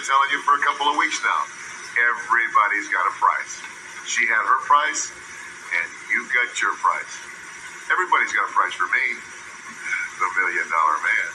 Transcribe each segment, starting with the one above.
telling you for a couple of weeks now. Everybody's got a price. She had her price, and you got your price. Everybody's got a price for me, the $1 Million Man.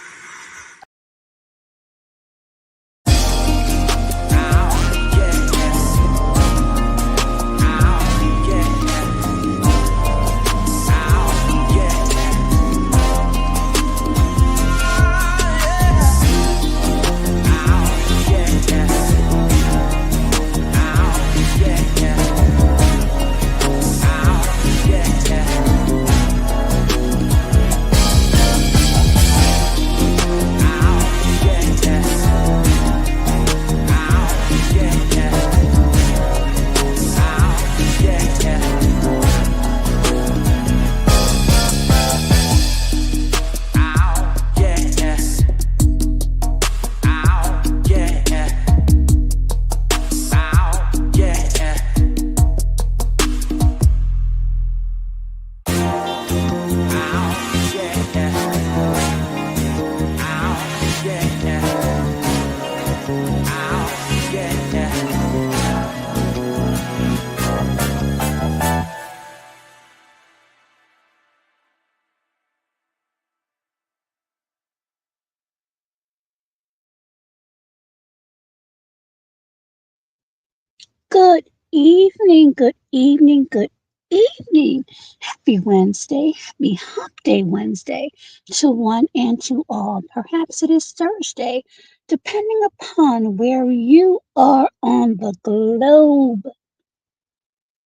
Good evening, good evening, good evening. Happy Wednesday, happy Hump Day Wednesday to one and to all. Perhaps it is Thursday, depending upon where you are on the globe.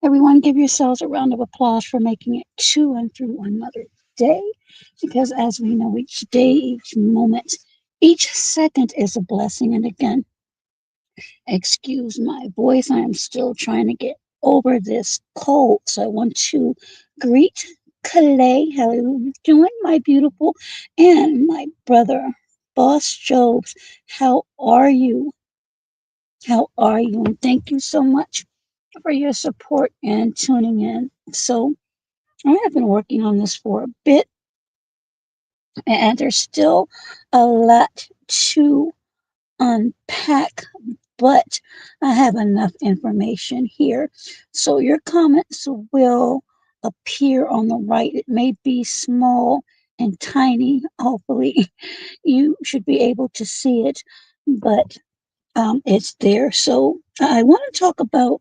Everyone, give yourselves a round of applause for making it to and through another day, because as we know, each day, each moment, each second is a blessing. And again, excuse my voice. I am still trying to get over this cold. So I want to greet Clay. How are you doing, my beautiful? And my brother, Boss Jobs. How are you? How are you? And thank you so much for your support and tuning in. So I have been working on this for a bit, and there's still a lot to unpack, but I have enough information here. So your comments will appear on the right. It may be small and tiny. Hopefully, you should be able to see it, but it's there. So I want to talk about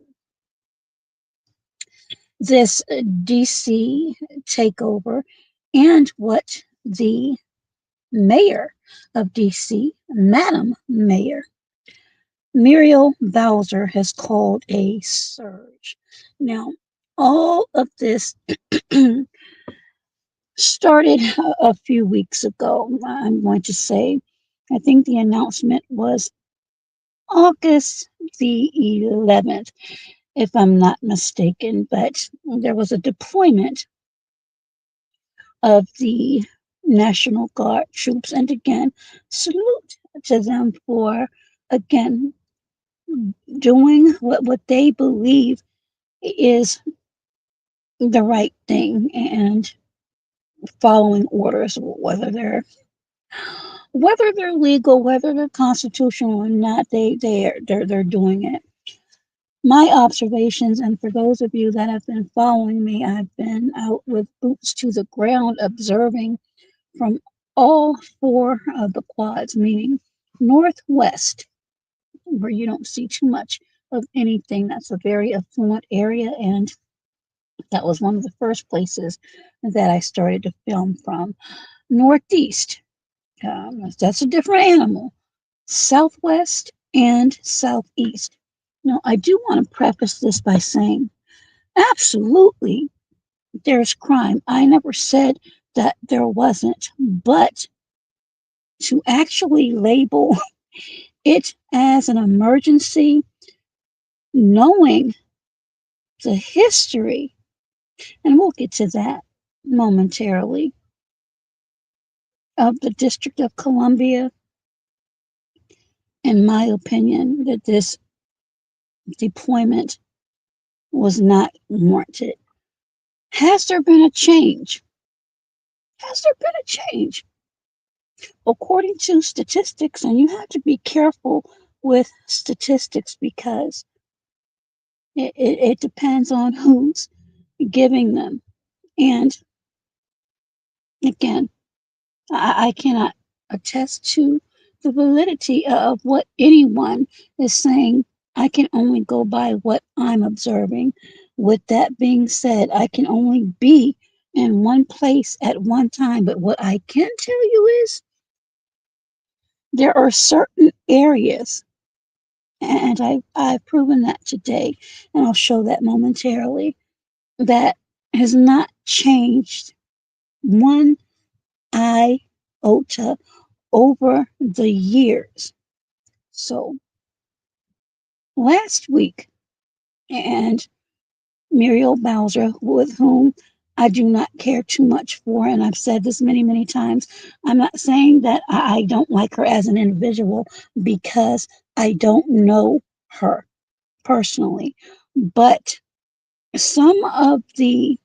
this DC takeover and what the mayor of DC, Madam Mayor Muriel Bowser, has called a surge. Now, all of this started a few weeks ago. I'm going to say, I think the announcement was August the 11th, if I'm not mistaken, but there was a deployment of the National Guard troops. And again, salute to them for, again, doing what they believe is the right thing and following orders, whether they're legal, whether they're constitutional or not, they're doing it. My observations, and for those of you that have been following me, I've been out with boots to the ground observing from all four of the quads, meaning northwest, where you don't see too much of anything. That's a very affluent area, and that was one of the first places that I started to film from. Northeast, that's a different animal. Southwest and southeast. Now, I do want to preface this by saying, absolutely, there's crime. I never said that there wasn't, but to actually label it as an emergency, knowing the history, and we'll get to that momentarily, of the District of Columbia, in my opinion, that this deployment was not warranted. Has there been a change? Has there been a change? According to statistics, and you have to be careful with statistics because it depends on who's giving them. And again, I cannot attest to the validity of what anyone is saying. I can only go by what I'm observing. With that being said, I can only be in one place at one time. But what I can tell you is there are certain areas, and I've proven that today, and I'll show that momentarily, that has not changed one iota over the years. So last week, and Muriel Bowser, with whom I do not care too much for, and I've said this many, many times, I'm not saying that I don't like her as an individual because I don't know her personally, but some of the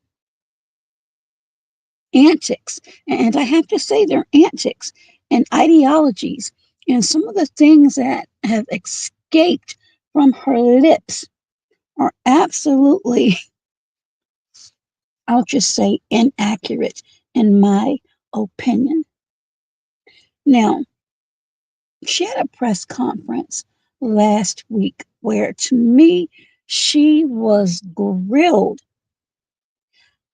antics, and I have to say they're antics and ideologies, and some of the things that have escaped from her lips are absolutely, I'll just say, inaccurate in my opinion. Now, she had a press conference last week where, to me, she was grilled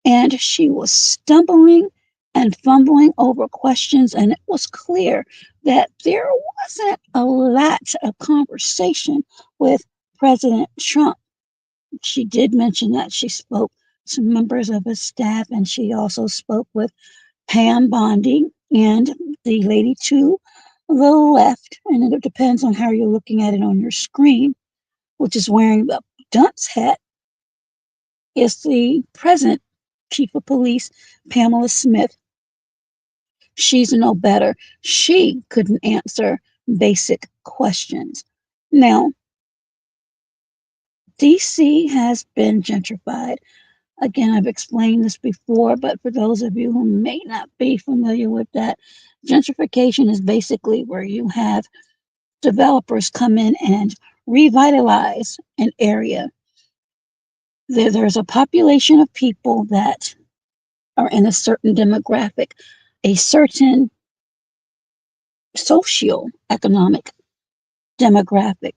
and she was stumbling and fumbling over questions, and it was clear that there wasn't a lot of conversation with President Trump. She did mention that she spoke to members of his staff, and she also spoke with Pam Bondi and the lady to the left, and it depends on how you're looking at it on your screen, which is wearing the dunce hat, is the present chief of police, Pamela Smith. She's no better. She couldn't answer basic questions. Now, DC has been gentrified. Again, I've explained this before, but for those of you who may not be familiar with that, gentrification is basically where you have developers come in and revitalize an area. There's a population of people that are in a certain demographic, a certain socio-economic demographic.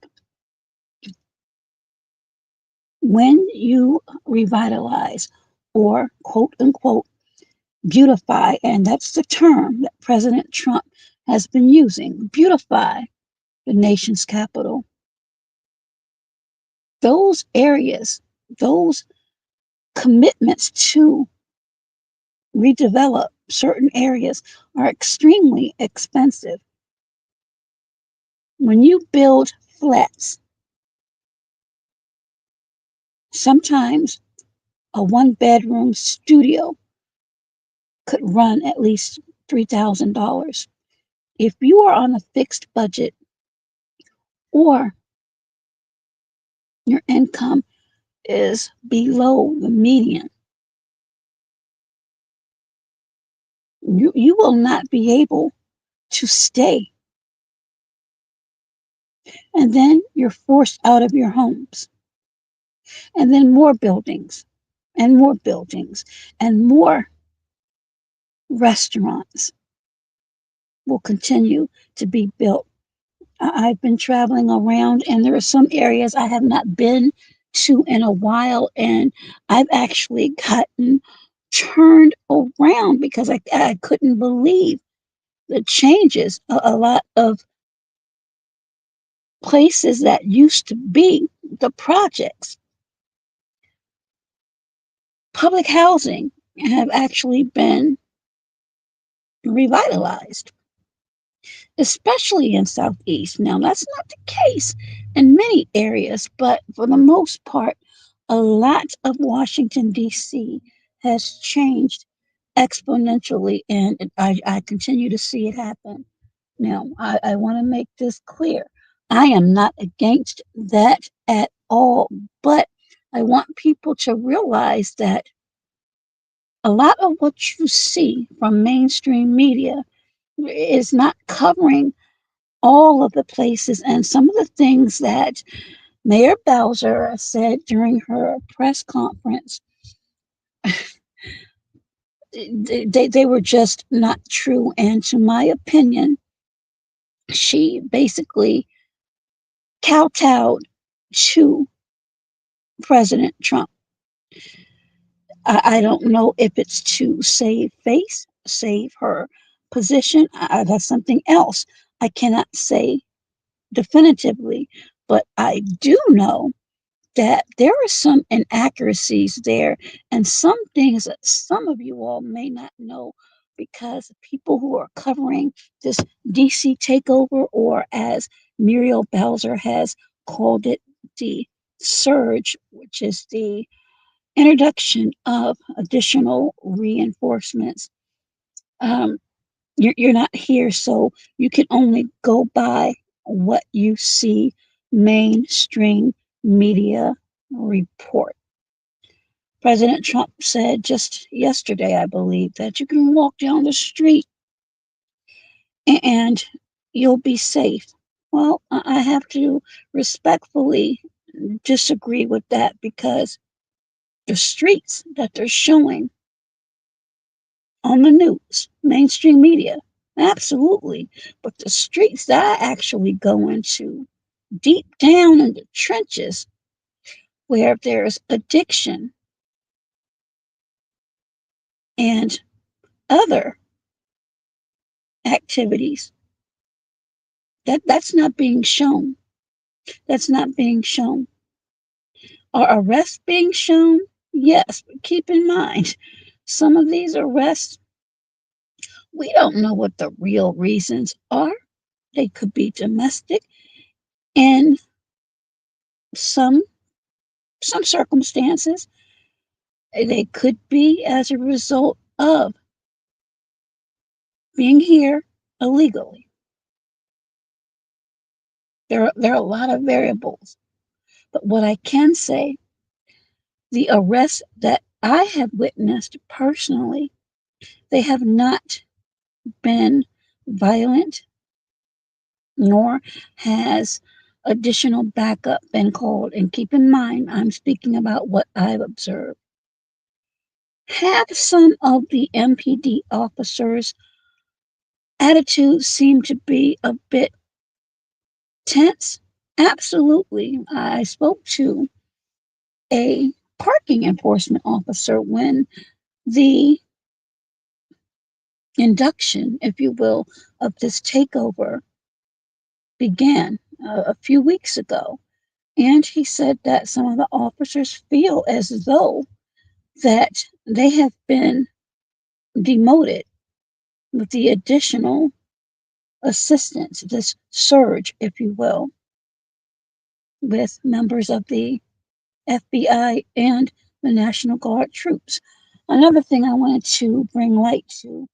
When you revitalize or quote unquote beautify, and that's the term that President Trump has been using, beautify the nation's capital, those areas, those commitments to redevelop certain areas are extremely expensive. When you build flats, sometimes a one-bedroom studio could run at least $3,000. If you are on a fixed budget or your income is below the median, you will not be able to stay. And then you're forced out of your homes. And then more buildings and more buildings and more restaurants will continue to be built. I've been traveling around, and there are some areas I have not been to in a while, and I've actually gotten turned around because I couldn't believe the changes. A lot of places that used to be the projects, public housing, have actually been revitalized, especially in Southeast. Now, that's not the case in many areas, but for the most part, a lot of Washington, D.C. has changed exponentially, and I continue to see it happen. Now, I want to make this clear. I am not against that at all, but I want people to realize that a lot of what you see from mainstream media is not covering all of the places and some of the things that Mayor Bowser said during her press conference, they were just not true. And to my opinion, she basically kowtowed to President Trump. I don't know if it's to save face, save her position. That's something else I cannot say definitively, but I do know that there are some inaccuracies there and some things that some of you all may not know because people who are covering this DC takeover, or as Muriel Bowser has called it, the surge, which is the introduction of additional reinforcements. Um, you're not here, so you can only go by what you see mainstream media report. President Trump said just yesterday, I believe, that you can walk down the street and you'll be safe. Well, I have to respectfully disagree with that because the streets that they're showing on the news, mainstream media, absolutely. But the streets that I actually go into, deep down in the trenches, where there's addiction and other activities, that's not being shown. That's not being shown. Are arrests being shown? Yes, but keep in mind, some of these arrests, we don't know what the real reasons are. They could be domestic, and some some circumstances they could be as a result of being here illegally. There are a lot of variables, but what I can say, the arrests that I have witnessed personally, they have not been violent, nor has additional backup been called. And keep in mind, I'm speaking about what I've observed. Have some of the MPD officers' attitudes seem to be a bit tense? Absolutely. I spoke to a parking enforcement officer when the induction, if you will, of this takeover began a few weeks ago. And he said that some of the officers feel as though that they have been demoted with the additional assistance, this surge, if you will, with members of the FBI and the National Guard troops. Another thing I wanted to bring light to,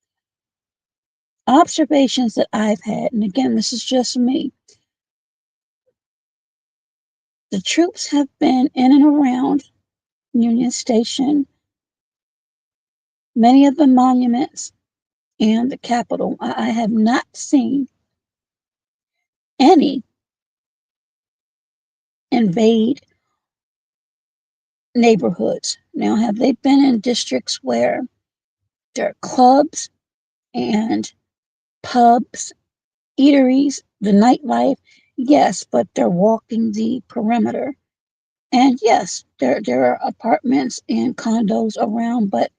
observations that I've had, and again, this is just me. The troops have been in and around Union Station, many of the monuments, and the Capitol. I have not seen any invade neighborhoods. Now, have they been in districts where there are clubs and pubs, eateries, the nightlife? Yes, but they're walking the perimeter. And yes, there are apartments and condos around, but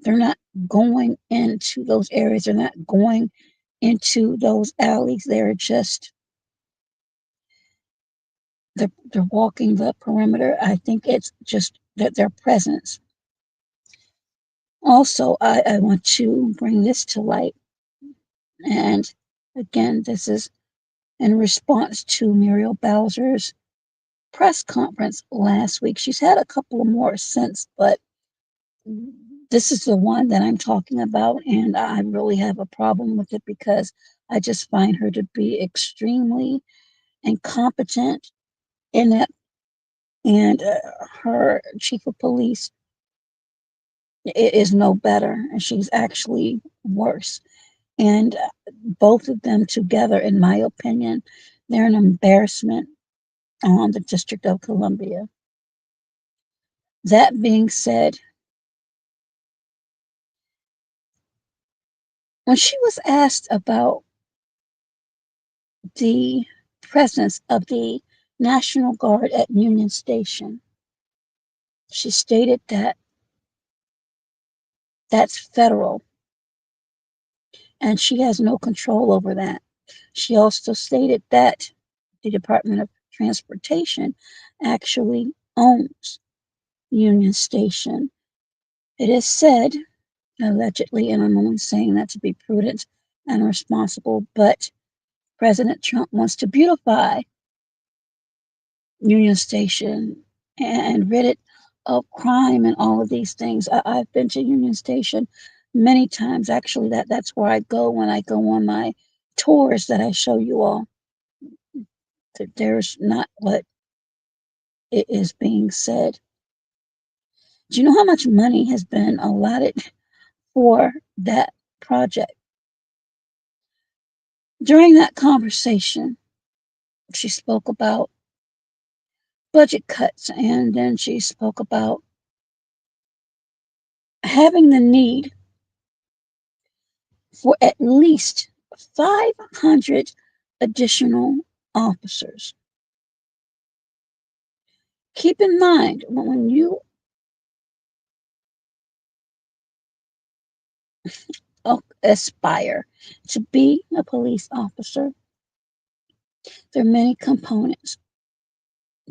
they're not going into those areas. They're not going into those alleys. They're walking the perimeter. I think it's just that their presence. Also, I want to bring this to light. And again, this is in response to Muriel Bowser's press conference last week. She's had a couple of more since, but this is the one that I'm talking about, and I really have a problem with it because I just find her to be extremely incompetent in it, and her chief of police is no better, and she's actually worse. And both of them together, in my opinion, they're an embarrassment on the District of Columbia. That being said, when she was asked about the presence of the National Guard at Union Station, she stated that that's federal and she has no control over that. She also stated that the Department of Transportation actually owns Union Station. It is said, allegedly, and I'm only saying that to be prudent and responsible, but President Trump wants to beautify Union Station and rid it of crime and all of these things. I've been to Union Station many times. Actually, that's where I go when I go on my tours that I show you all. There's not what it is being said. Do you know how much money has been allotted for that project? During that conversation, she spoke about budget cuts and then she spoke about having the need for at least 500 additional officers. Keep in mind when you aspire to be a police officer, there are many components.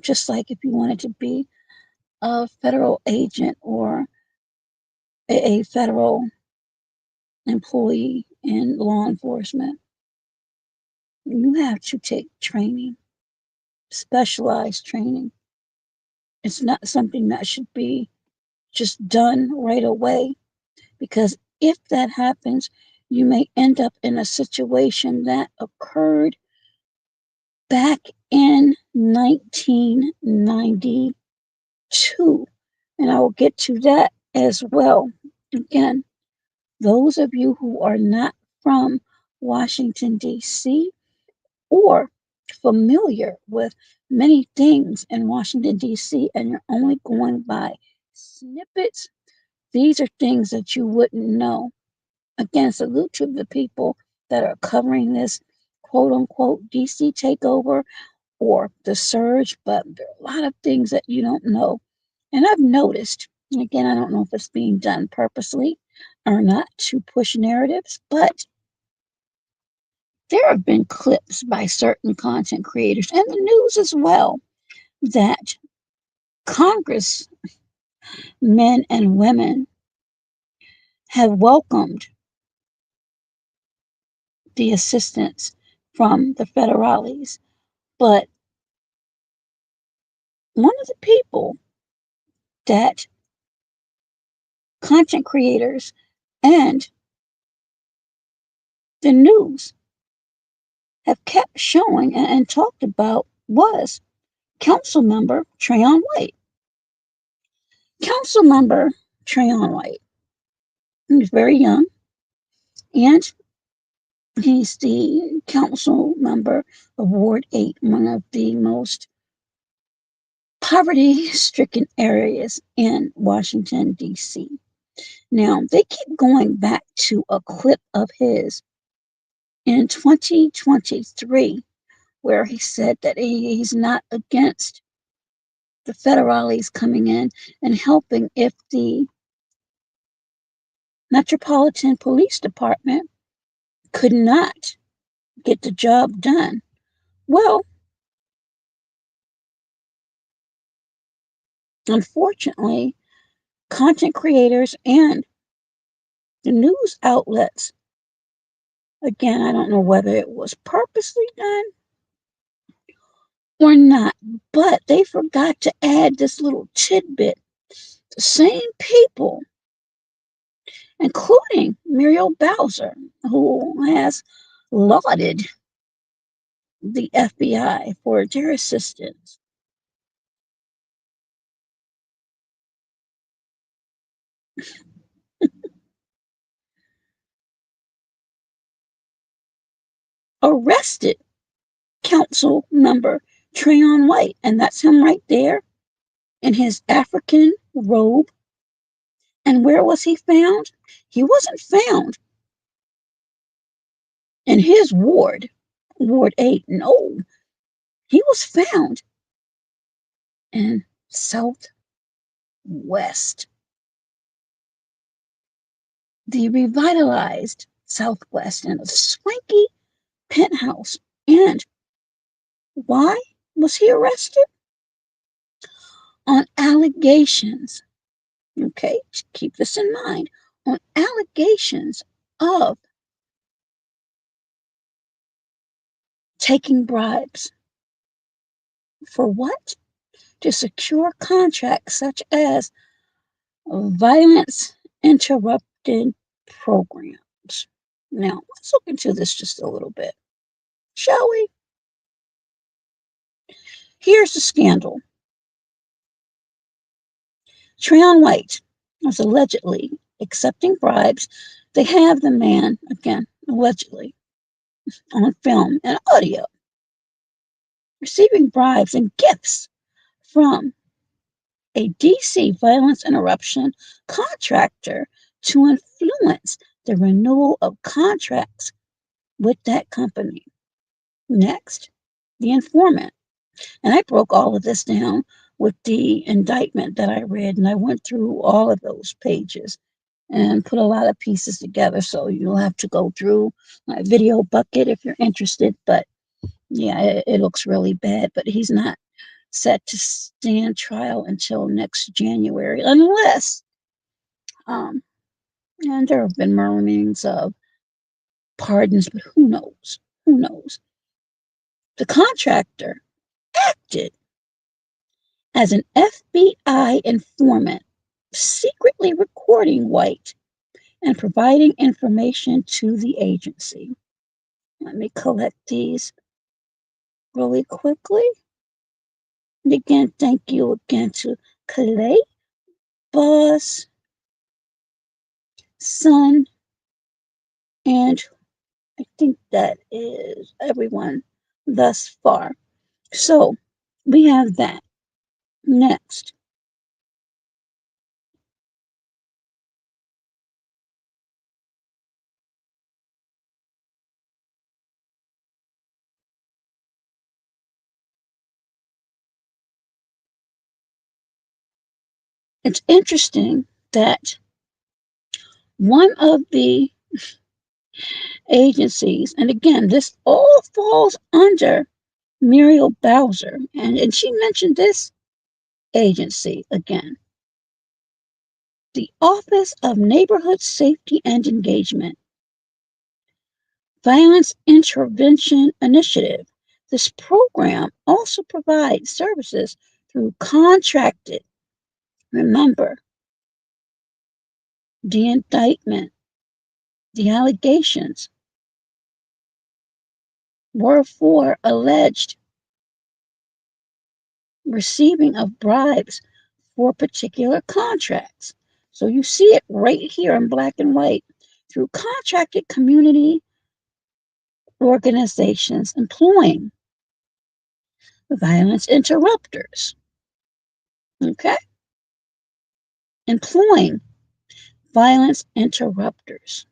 Just like if you wanted to be a federal agent or a federal employee in law enforcement, you have to take training, specialized training. It's not something that should be just done right away because if that happens, you may end up in a situation that occurred back in 1992. And I will get to that as well. Again, those of you who are not from Washington, D.C., or familiar with many things in Washington, D.C., and you're only going by snippets, these are things that you wouldn't know. Again, salute to the people that are covering this quote unquote DC takeover or the surge, but there are a lot of things that you don't know. And I've noticed, and again, I don't know if it's being done purposely or not to push narratives, but there have been clips by certain content creators and the news as well that congressmen and women have welcomed the assistance from the federales. But one of the people that content creators and the news have kept showing and talked about was council member Trayon White. Council member Trayon White, he's very young, and he's the council member of Ward 8, one of the most poverty stricken areas in Washington, D.C. Now, they keep going back to a clip of his in 2023 where he said that he's not against the federales coming in and helping if the Metropolitan Police Department could not get the job done. Well, unfortunately, content creators and the news outlets, again, I don't know whether it was purposely done or not, but they forgot to add this little tidbit. The same people, including Muriel Bowser, who has lauded the FBI for their assistance. arrested council member Trayon White, and that's him right there in his African robe. And where was he found? He wasn't found in his ward, Ward 8. No, he was found in Southwest, the revitalized Southwest, in a swanky penthouse. And why was he arrested? On allegations, okay, keep this in mind, on allegations of taking bribes. For what? To secure contracts such as violence interrupted programs. Now, let's look into this just a little bit, shall we? Here's the scandal. Trayon White was allegedly accepting bribes. They have the man, again, allegedly, on film and audio, receiving bribes and gifts from a DC violence interruption contractor to influence the renewal of contracts with that company. Next, the informant. And I broke all of this down with the indictment that I read, and I went through all of those pages and put a lot of pieces together. So you'll have to go through my video bucket if you're interested. But yeah, it looks really bad. But he's not set to stand trial until next January, unless, and there have been murmurings of pardons, but who knows? Who knows? The contractor acted as an FBI informant, secretly recording White and providing information to the agency. Let me collect these really quickly. And again, thank you again to Clay, Boss, Son, and I think that is everyone thus far. So we have that. Next, it's interesting that one of the agencies, and again, this all falls under Muriel Bowser, and she mentioned this agency again, the Office of Neighborhood Safety and Engagement, Violence Intervention Initiative. This program also provides services through contracted. Remember, the indictment, the allegations were for alleged receiving of bribes for particular contracts. So you see it right here in black and white, through contracted community organizations employing violence interrupters. Okay? Employing violence interrupters.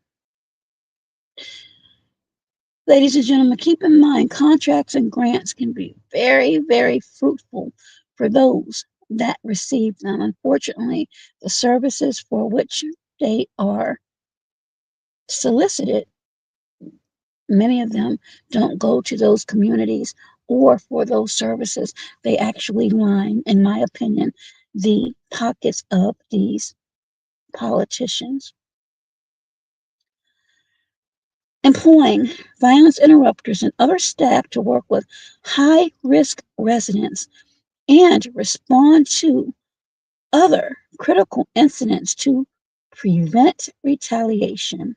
Ladies and gentlemen, keep in mind contracts and grants can be very, very fruitful for those that receive them. Unfortunately, the services for which they are solicited, many of them don't go to those communities or for those services. They actually line, in my opinion, the pockets of these politicians. Employing violence interrupters and other staff to work with high risk residents and respond to other critical incidents to prevent retaliation.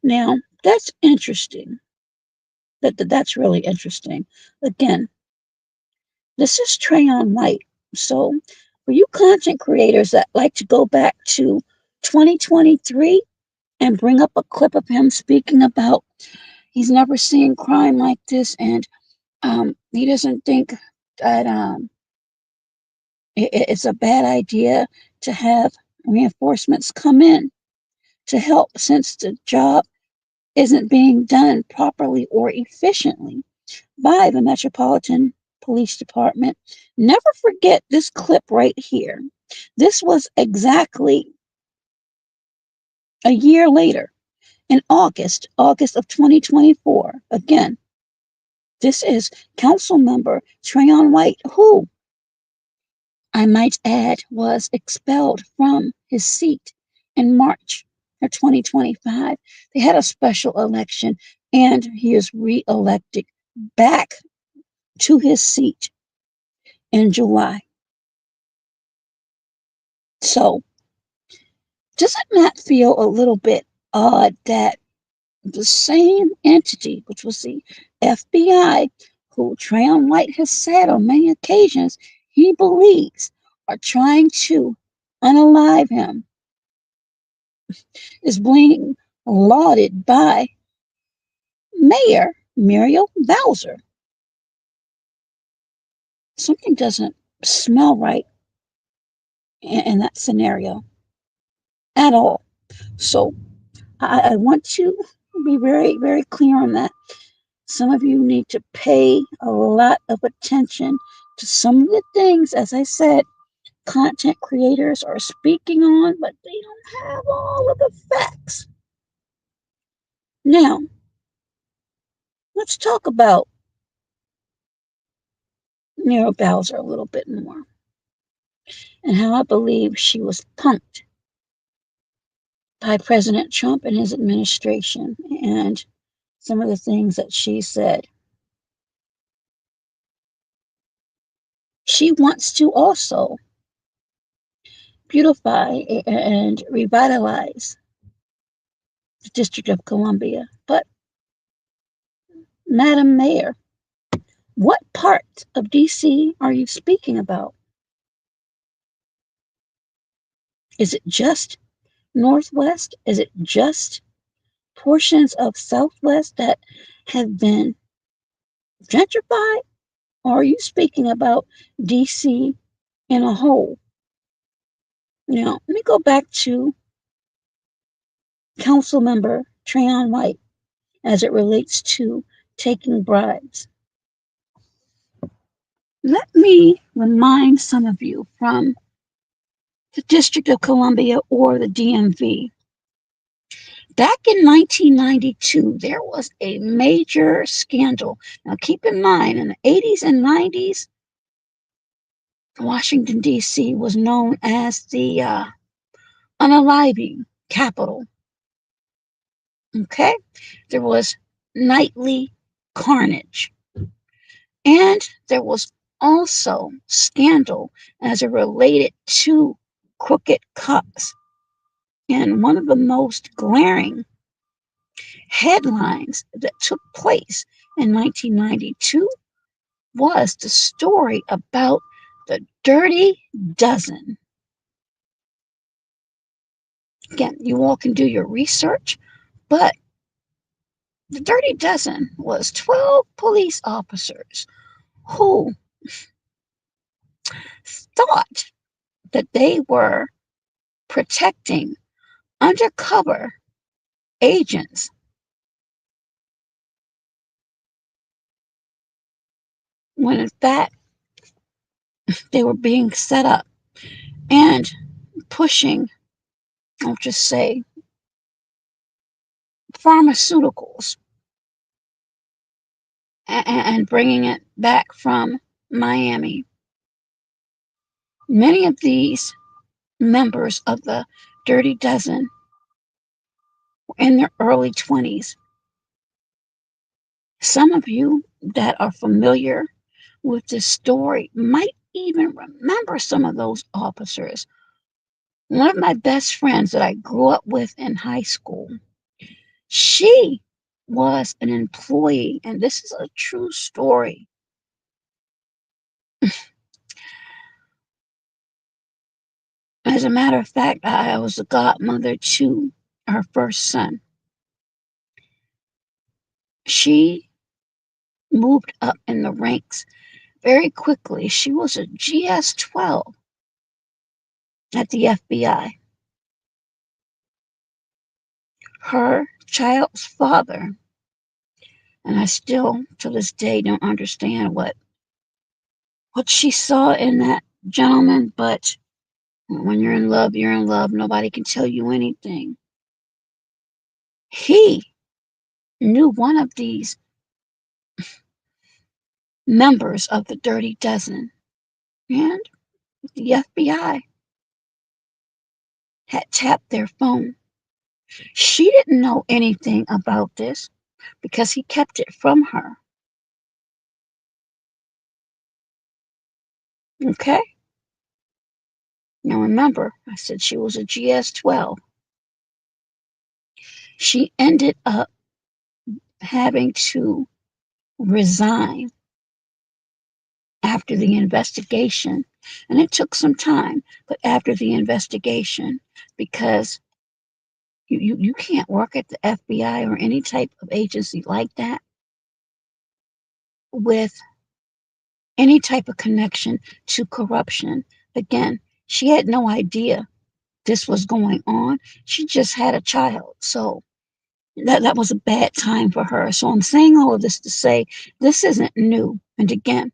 Now, that's interesting. That's really interesting. Again, this is Trayon White. So, for you content creators that like to go back to 2023 and bring up a clip of him speaking about, He's never seen crime like this, and he doesn't think that it's a bad idea to have reinforcements come in to help since the job isn't being done properly or efficiently by the Metropolitan Police Department. Never forget this clip right here. This was exactly a year later in August of 2024. Again, this is Council Member Trayon White, who, I might add, was expelled from his seat in March of 2025. They had a special election and he is re-elected back to his seat in July. So, does it not feel a little bit odd that the same entity, which was the FBI, who Trayon White has said on many occasions he believes are trying to unalive him, is being lauded by Mayor Muriel Bowser? Something doesn't smell right in that scenario at all. So I want to be very, very clear on that. Some of you need to pay a lot of attention to some of the things, as I said, content creators are speaking on, but they don't have all of the facts. Now, let's talk about Muriel Bowser a little bit more and how I believe she was punked by President Trump and his administration and some of the things that she said. She wants to also beautify and revitalize the District of Columbia. But, Madam Mayor, what part of DC are you speaking about? Is it just Northwest? Is it just portions of Southwest that have been gentrified? Or are you speaking about DC in a whole? Now, let me go back to Council Member Trayon White as it relates to taking bribes. Let me remind some of you from the District of Columbia or the DMV. Back in 1992, there was a major scandal. Now, keep in mind, in the 80s and 90s, Washington, D.C. was known as the unaliving capital. Okay? There was nightly carnage. And there was also scandal as it related to crooked cops. And one of the most glaring headlines that took place in 1992 was the story about the Dirty Dozen. Again, you all can do your research, but the Dirty Dozen was 12 police officers who thought that they were protecting undercover agents when in fact they were being set up and pushing, I'll just say, pharmaceuticals and bringing it back from Miami. Many of these members of the Dirty Dozen were in their early 20s. Some of you that are familiar with this story might even remember some of those officers. One of my best friends that I grew up with in high school, she was an employee, and this is a true story. As a matter of fact, I was a godmother to her first son. She moved up in the ranks very quickly. She was a GS-12 at the FBI. Her child's father, and I still to this day don't understand what she saw in that gentleman, but when you're in love, you're in love. Nobody can tell you anything. He knew one of these members of the Dirty Dozen, and the FBI had tapped their phone. She didn't know anything about this because he kept it from her. Okay? Now remember, I said she was a GS-12. She ended up having to resign after the investigation. And it took some time, but after the investigation, because you can't work at the FBI or any type of agency like that with any type of connection to corruption. Again, she had no idea this was going on. She just had a child. So that was a bad time for her. So I'm saying all of this to say this isn't new. And again,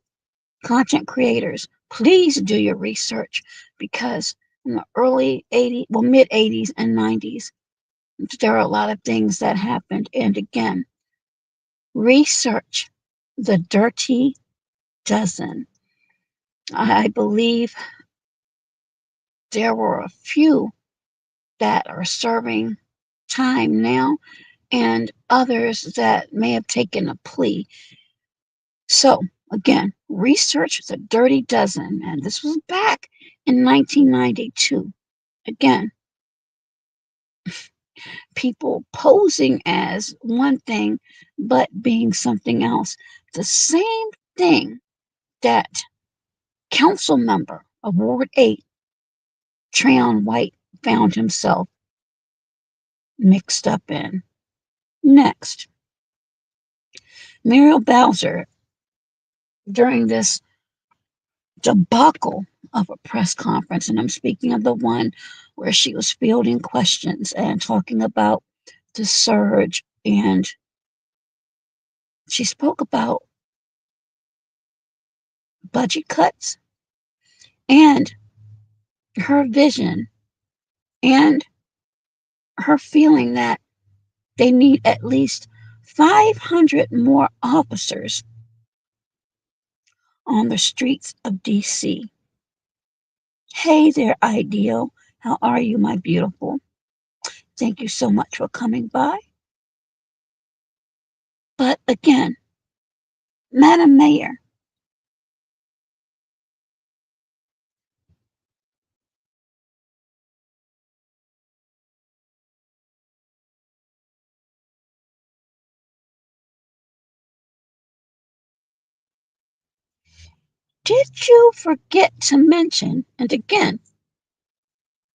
content creators, please do your research because in the early 80s, well, mid 80s and 90s, there are a lot of things that happened. And again, research the Dirty Dozen. I believe there were a few that are serving time now and others that may have taken a plea. So, again, research the Dirty Dozen, and this was back in 1992. Again, people posing as one thing but being something else. The same thing that council member of Ward 8, Trayon White, found himself mixed up in. Next, Muriel Bowser, during this debacle of a press conference, and I'm speaking of the one where she was fielding questions and talking about the surge, and she spoke about budget cuts and her vision and her feeling that they need at least 500 more officers on the streets of DC. Hey there, Ideal. How are you, my beautiful? Thank you so much for coming by. But again, Madam Mayor, did you forget to mention, and again,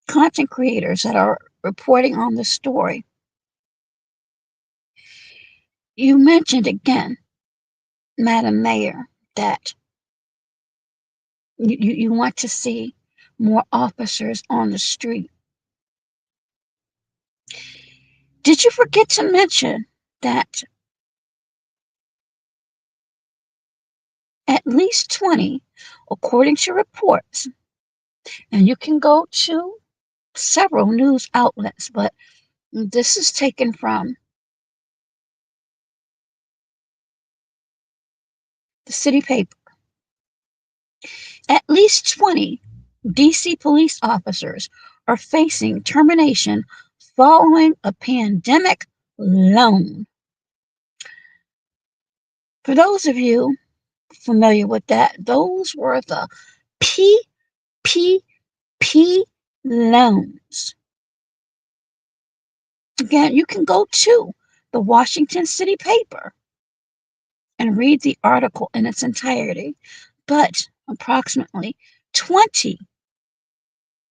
content creators that are reporting on the story, you mentioned again, Madam Mayor, that you want to see more officers on the street. Did you forget to mention that at least 20, according to reports, and you can go to several news outlets, but this is taken from the city paper. At least 20 DC police officers are facing termination following a pandemic loan. For those of you familiar with that, those were the PPP loans. Again, you can go to the Washington City paper and read the article in its entirety, but approximately 20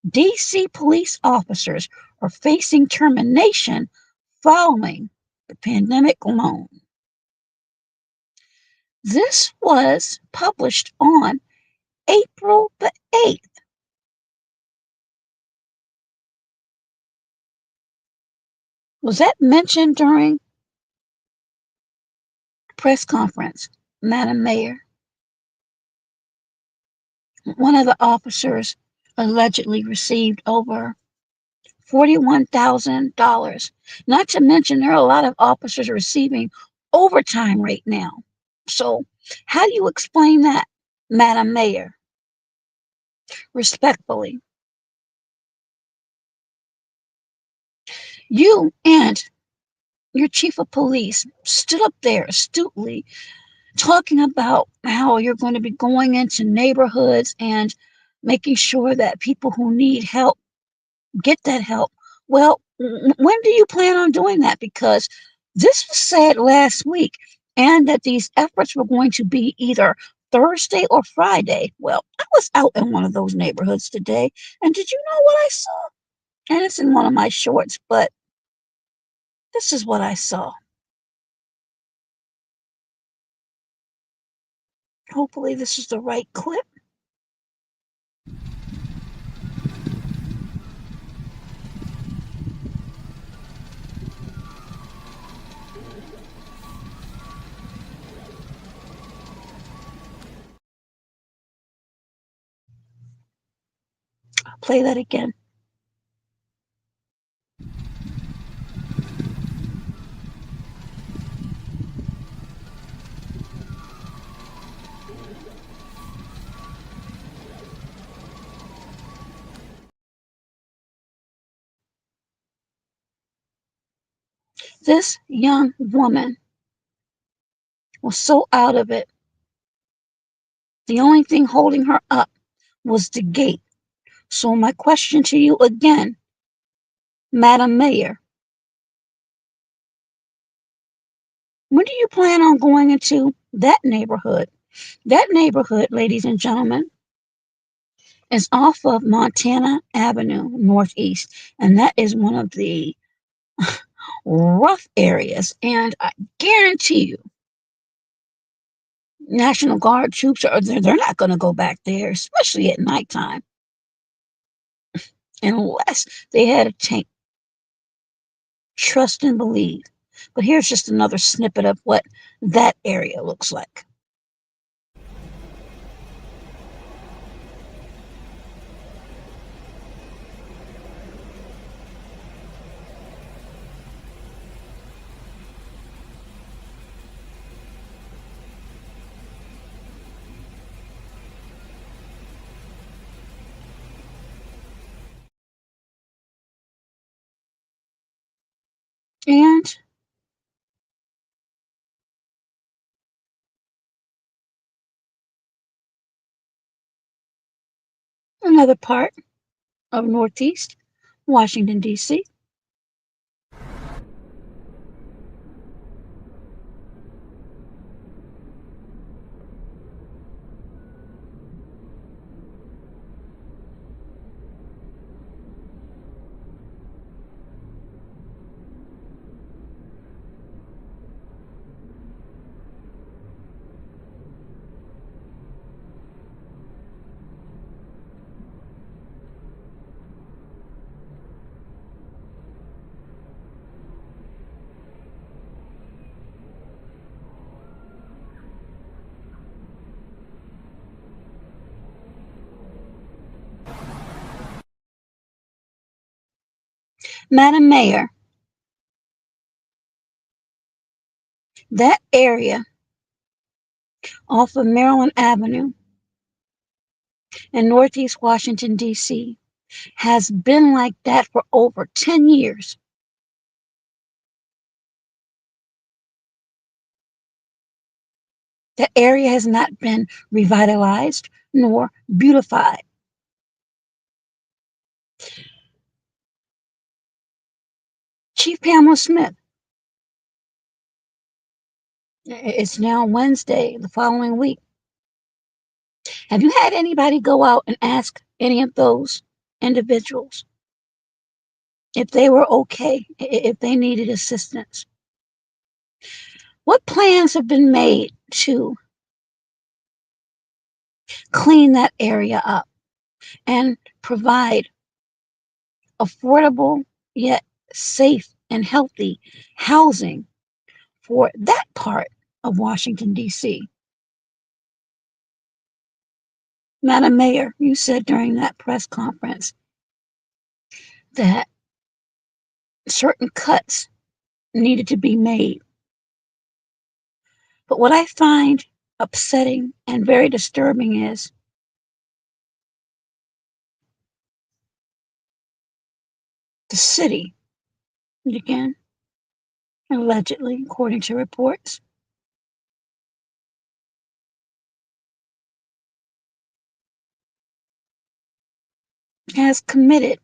DC police officers are facing termination following the pandemic loan. This was published on April the 8th. Was that mentioned during press conference, Madam Mayor? One of the officers allegedly received over $41,000. Not to mention, there are a lot of officers receiving overtime right now. So, how do you explain that, Madam Mayor? Respectfully, you and your chief of police stood up there astutely talking about how you're going to be going into neighborhoods and making sure that people who need help get that help. Well, when do you plan on doing that? Because this was said last week, and that these efforts were going to be either Thursday or Friday. Well, I was out in one of those neighborhoods today, and did you know what I saw? And it's in one of my shorts, but this is what I saw. Hopefully, this is the right clip. I'll play that again. This young woman was so out of it. The only thing holding her up was the gate. So, my question to you again, Madam Mayor, when do you plan on going into that neighborhood? That neighborhood, ladies and gentlemen, is off of Montana Avenue Northeast, and that is one of the rough areas. And I guarantee you, National Guard troops they're not going to go back there, especially at nighttime, unless they had a tank. Trust and believe. But here's just another snippet of what that area looks like. And another part of Northeast Washington, D.C. Madam Mayor, that area off of Maryland Avenue in Northeast Washington, D.C., has been like that for over 10 years. The area has not been revitalized nor beautified. Chief Pamela Smith, it's now Wednesday, the following week. Have you had anybody go out and ask any of those individuals if they were okay, if they needed assistance? What plans have been made to clean that area up, and provide affordable yet safe and healthy housing for that part of Washington, D.C. Madam Mayor, you said during that press conference that certain cuts needed to be made. But what I find upsetting and very disturbing is the city, again, allegedly, according to reports, has committed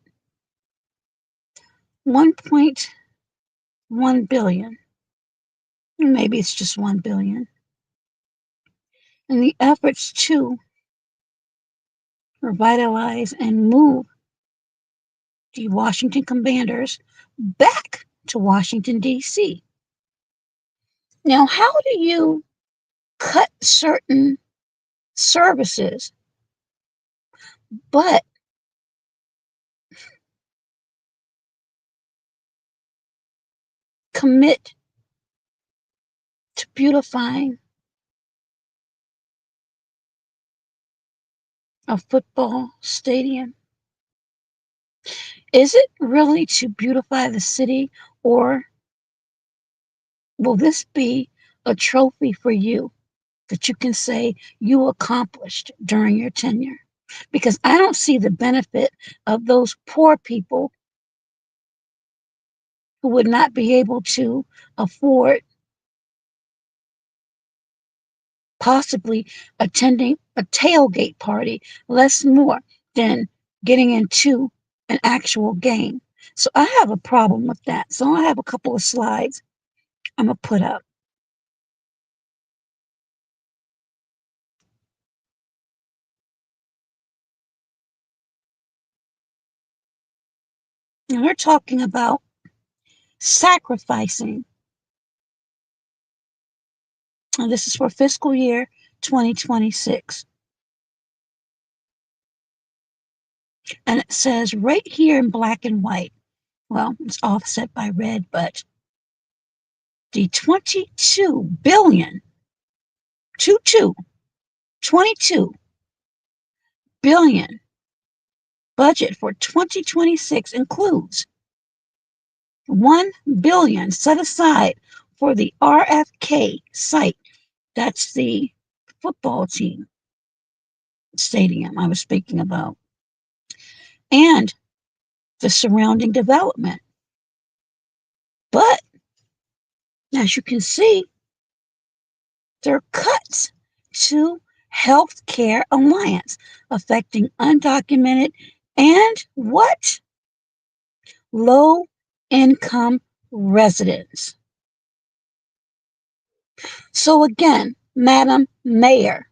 1.1 billion, maybe it's just 1 billion, in the efforts to revitalize and move the Washington Commanders back to Washington, D.C. Now, how do you cut certain services, but commit to beautifying a football stadium? Is it really to beautify the city, or will this be a trophy for you that you can say you accomplished during your tenure? Because I don't see the benefit of those poor people who would not be able to afford possibly attending a tailgate party, less more than getting into an actual game. So I have a problem with that. So I have a couple of slides I'm going to put up. And we're talking about sacrificing, and this is for fiscal year 2026. And it says right here in black and white, well, it's offset by red, but the 22 billion, 22 billion budget for 2026 includes 1 billion set aside for the RFK site. That's the football team stadium I was speaking about, and the surrounding development. But as you can see, there are cuts to Healthcare Alliance affecting undocumented and what? Low income residents. So again, Madam Mayor,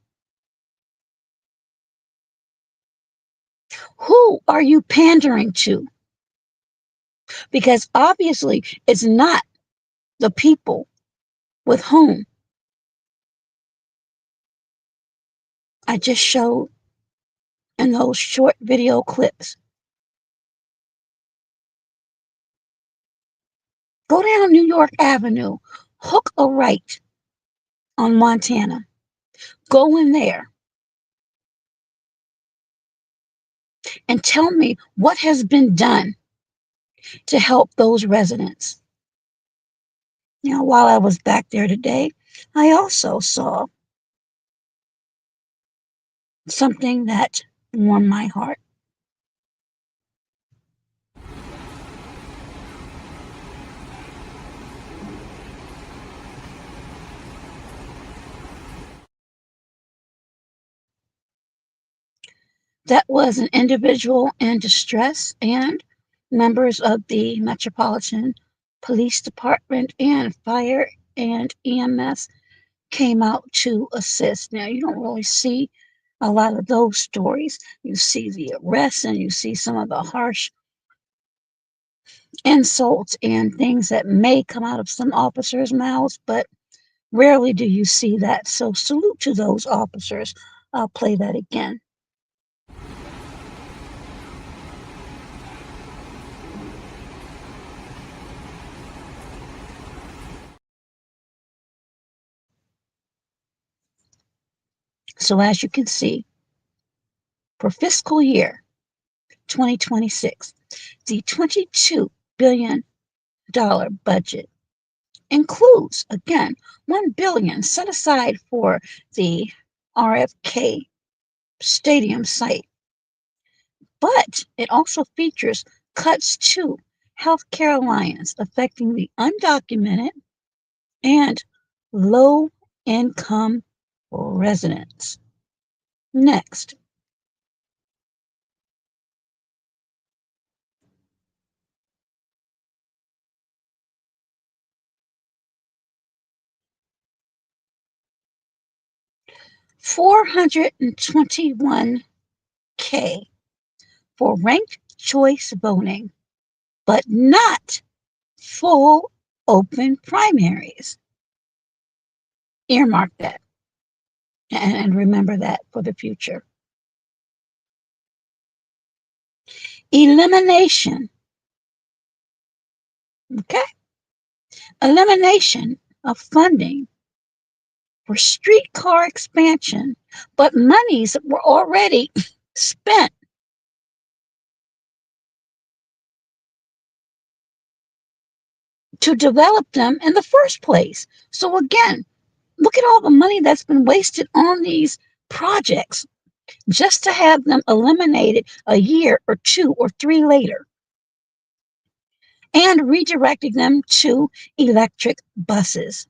who are you pandering to? Because obviously it's not the people with whom I just showed in those short video clips. Go down New York Avenue, hook a right on Montana. Go in there and tell me what has been done to help those residents. Now, while I was back there today, I also saw something that warmed my heart. That was an individual in distress, and members of the Metropolitan Police Department and fire and EMS came out to assist. Now, you don't really see a lot of those stories. You see the arrests and you see some of the harsh insults and things that may come out of some officers' mouths, but rarely do you see that. So, salute to those officers I'll play that again. So as you can see, for fiscal year 2026, the $22 billion budget includes, again, $1 billion set aside for the RFK Stadium site, but it also features cuts to healthcare alliance affecting the undocumented and low-income residents. Next, $421K for ranked choice voting, but not full open primaries. Earmark that and remember that for the future. Elimination, okay? Elimination of funding for streetcar expansion, but monies that were already spent to develop them in the first place. So again, look at all the money that's been wasted on these projects just to have them eliminated a year or 2 or 3 later and redirecting them to electric buses.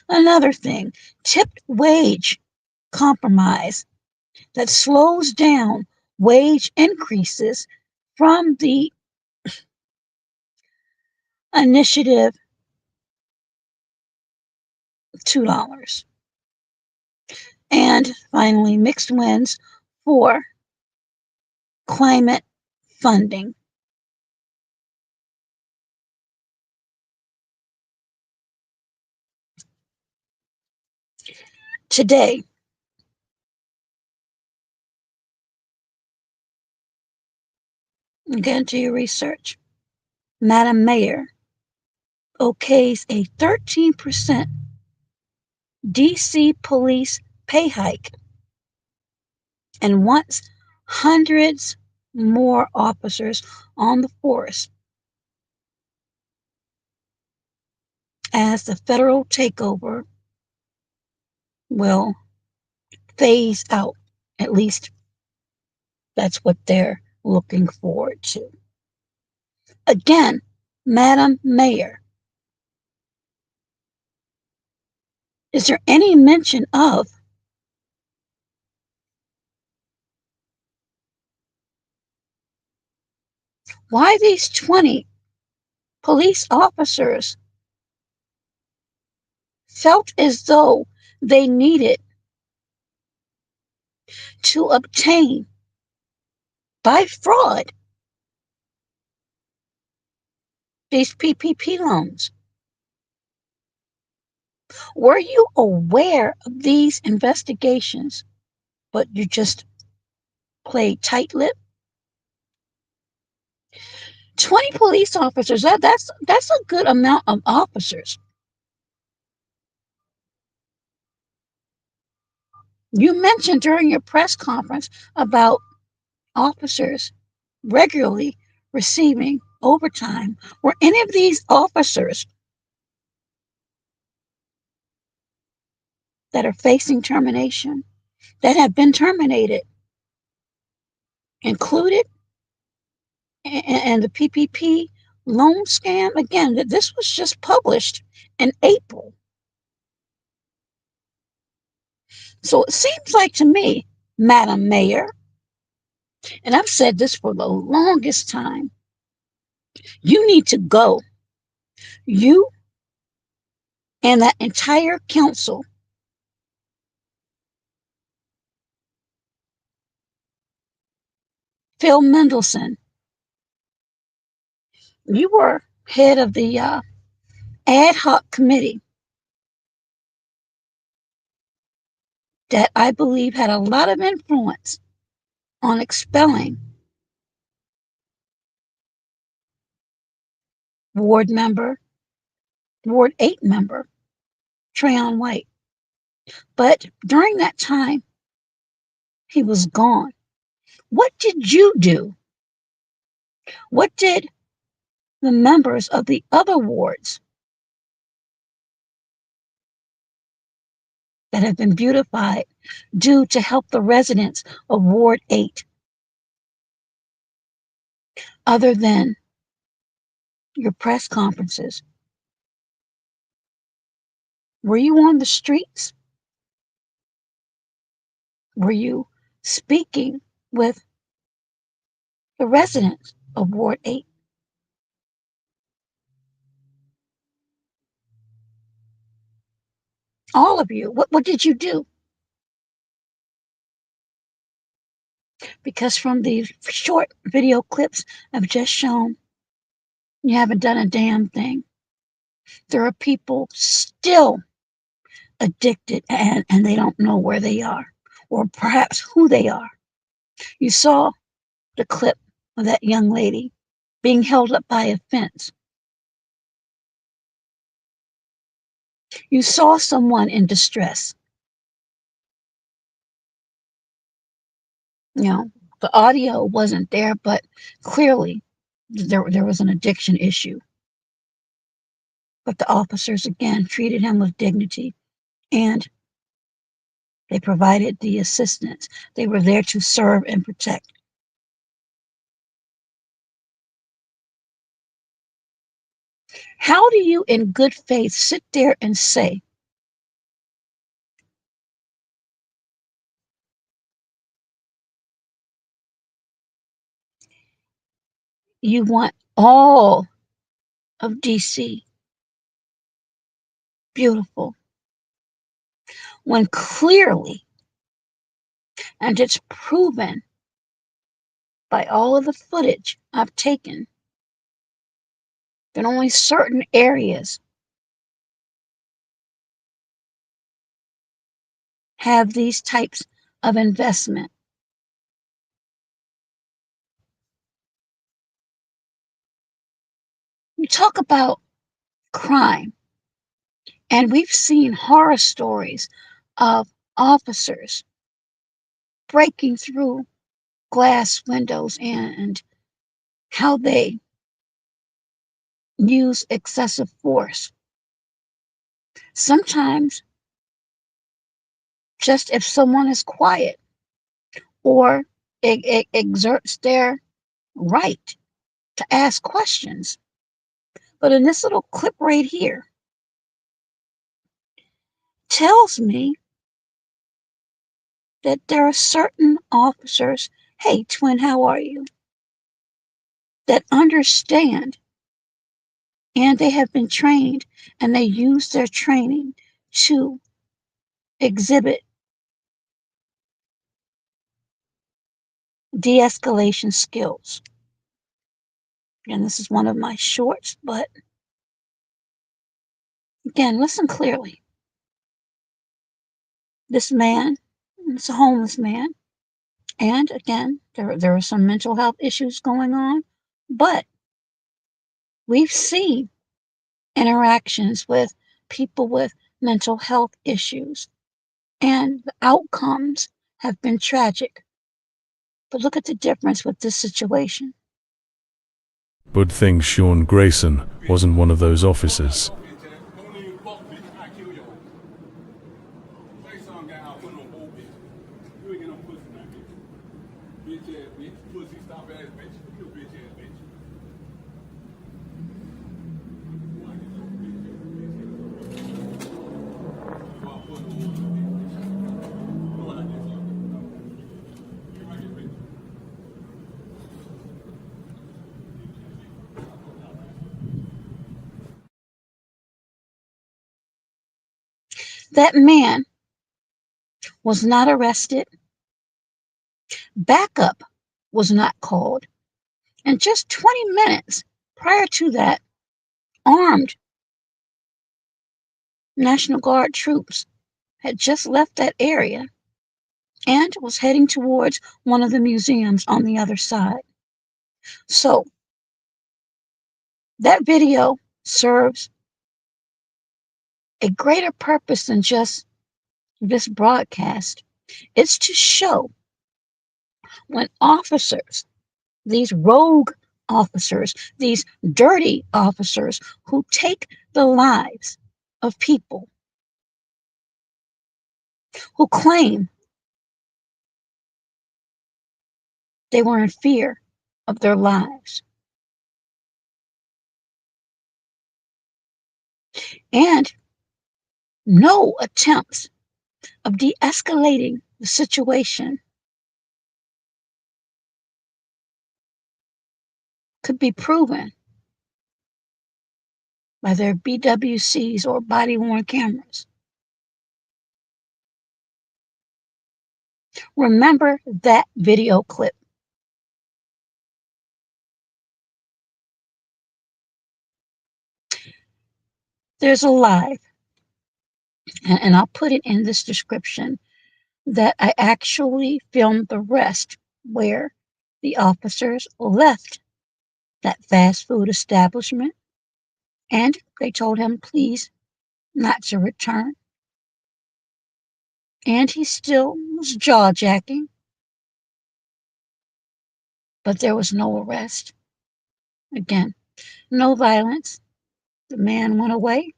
Another thing, tipped wage compromise that slows down wage increases from the initiative $2. And finally, mixed wins for climate funding. Today, get into your research. Madam Mayor okays a 13% DC police pay hike and wants hundreds more officers on the force as the federal takeover will phase out. At least that's what they're looking forward to. Again, Madam Mayor, is there any mention of why these 20 police officers felt as though they needed to obtain by fraud these PPP loans? Were you aware of these investigations, but you just played tight-lipped? 20 police officers, that's a good amount of officers. You mentioned during your press conference about officers regularly receiving overtime. Were any of these officers that are facing termination, that have been terminated, included in the PPP loan scam? Again, this was just published in April. So it seems like to me, Madam Mayor, and I've said this for the longest time, you need to go. You and that entire council. Phil Mendelson, you were head of the ad hoc committee that I believe had a lot of influence on expelling Ward 8 member, Trayon White. But during that time, he was gone. What did you do? What did the members of the other wards that have been beautified do to help the residents of Ward 8 other than your press conferences? Were you on the streets? Were you speaking with the residents of Ward 8? All of you. What did you do? Because from the short video clips I've just shown, you haven't done a damn thing. There are people still addicted and they don't know where they are or perhaps who they are. You saw the clip of that young lady being held up by a fence. You saw someone in distress. You know, the audio wasn't there, but clearly there was an addiction issue. But the officers again treated him with dignity and they provided the assistance. They were there to serve and protect. How do you, in good faith, sit there and say, you want all of DC beautiful, when clearly, and it's proven by all of the footage I've taken, that only certain areas have these types of investment? You talk about crime, and we've seen horror stories of officers breaking through glass windows and how they use excessive force. Sometimes, just if someone is quiet or exerts their right to ask questions. But in this little clip right here, tells me that there are certain officers, hey, twin, how are you? That understand and they have been trained and they use their training to exhibit de-escalation skills. And this is one of my shorts, but again, listen clearly. This man, it's a homeless man, and again, there are some mental health issues going on, but we've seen interactions with people with mental health issues, and the outcomes have been tragic. But look at the difference with this situation. Good thing Sean Grayson wasn't one of those officers. That man was not arrested. Backup was not called. And just 20 minutes prior to that, armed National Guard troops had just left that area and was heading towards one of the museums on the other side. So that video serves a greater purpose than just this broadcast. It's to show when officers, these rogue officers, these dirty officers who take the lives of people, who claim they were in fear of their lives, and no attempts of de-escalating the situation could be proven by their BWCs or body-worn cameras. Remember that video clip. There's a live, and I'll put it in this description, that I actually filmed the rest where the officers left that fast food establishment and they told him please not to return. And he still was jaw jacking, but there was no arrest. Again, no violence. The man went away.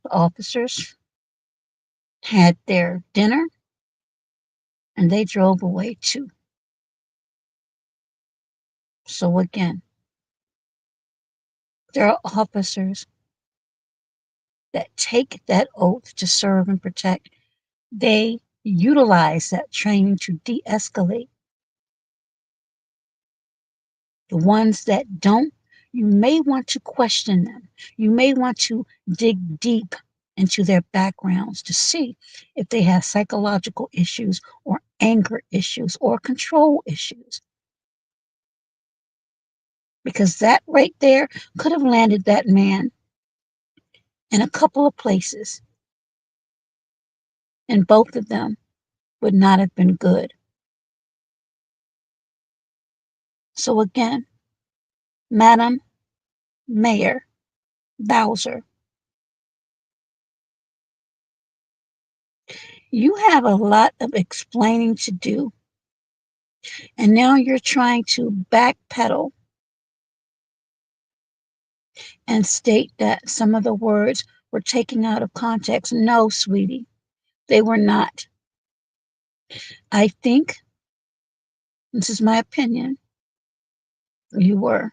The officers had their dinner and they drove away too. So again, there are officers that take that oath to serve and protect. They utilize that training to de-escalate. The ones that don't, you may want to question them. You may want to dig deep into their backgrounds to see if they have psychological issues or anger issues or control issues. Because that right there could have landed that man in a couple of places, and both of them would not have been good. So again, Madam Mayor Bowser, you have a lot of explaining to do, and now you're trying to backpedal and state that some of the words were taken out of context. No, sweetie, they were not. I think, this is my opinion, you were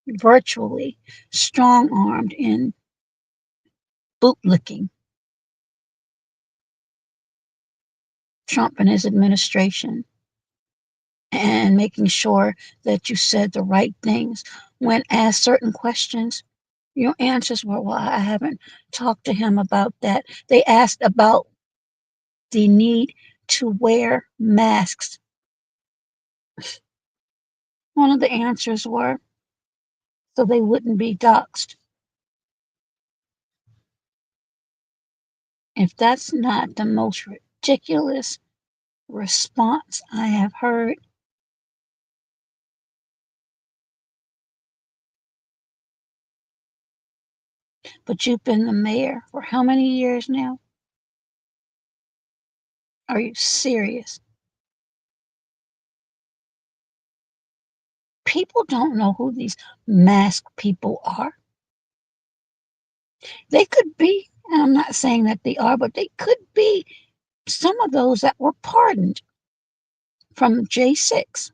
virtually strong-armed in bootlicking Trump and his administration and making sure that you said the right things. When asked certain questions, your answers were, well, I haven't talked to him about that. They asked about the need to wear masks. One of the answers were so they wouldn't be doxxed. If that's not the most ridiculous response I have heard, but you've been the mayor for how many years now? Are you serious? People don't know who these masked people are. They could be, and I'm not saying that they are, but they could be some of those that were pardoned from J6.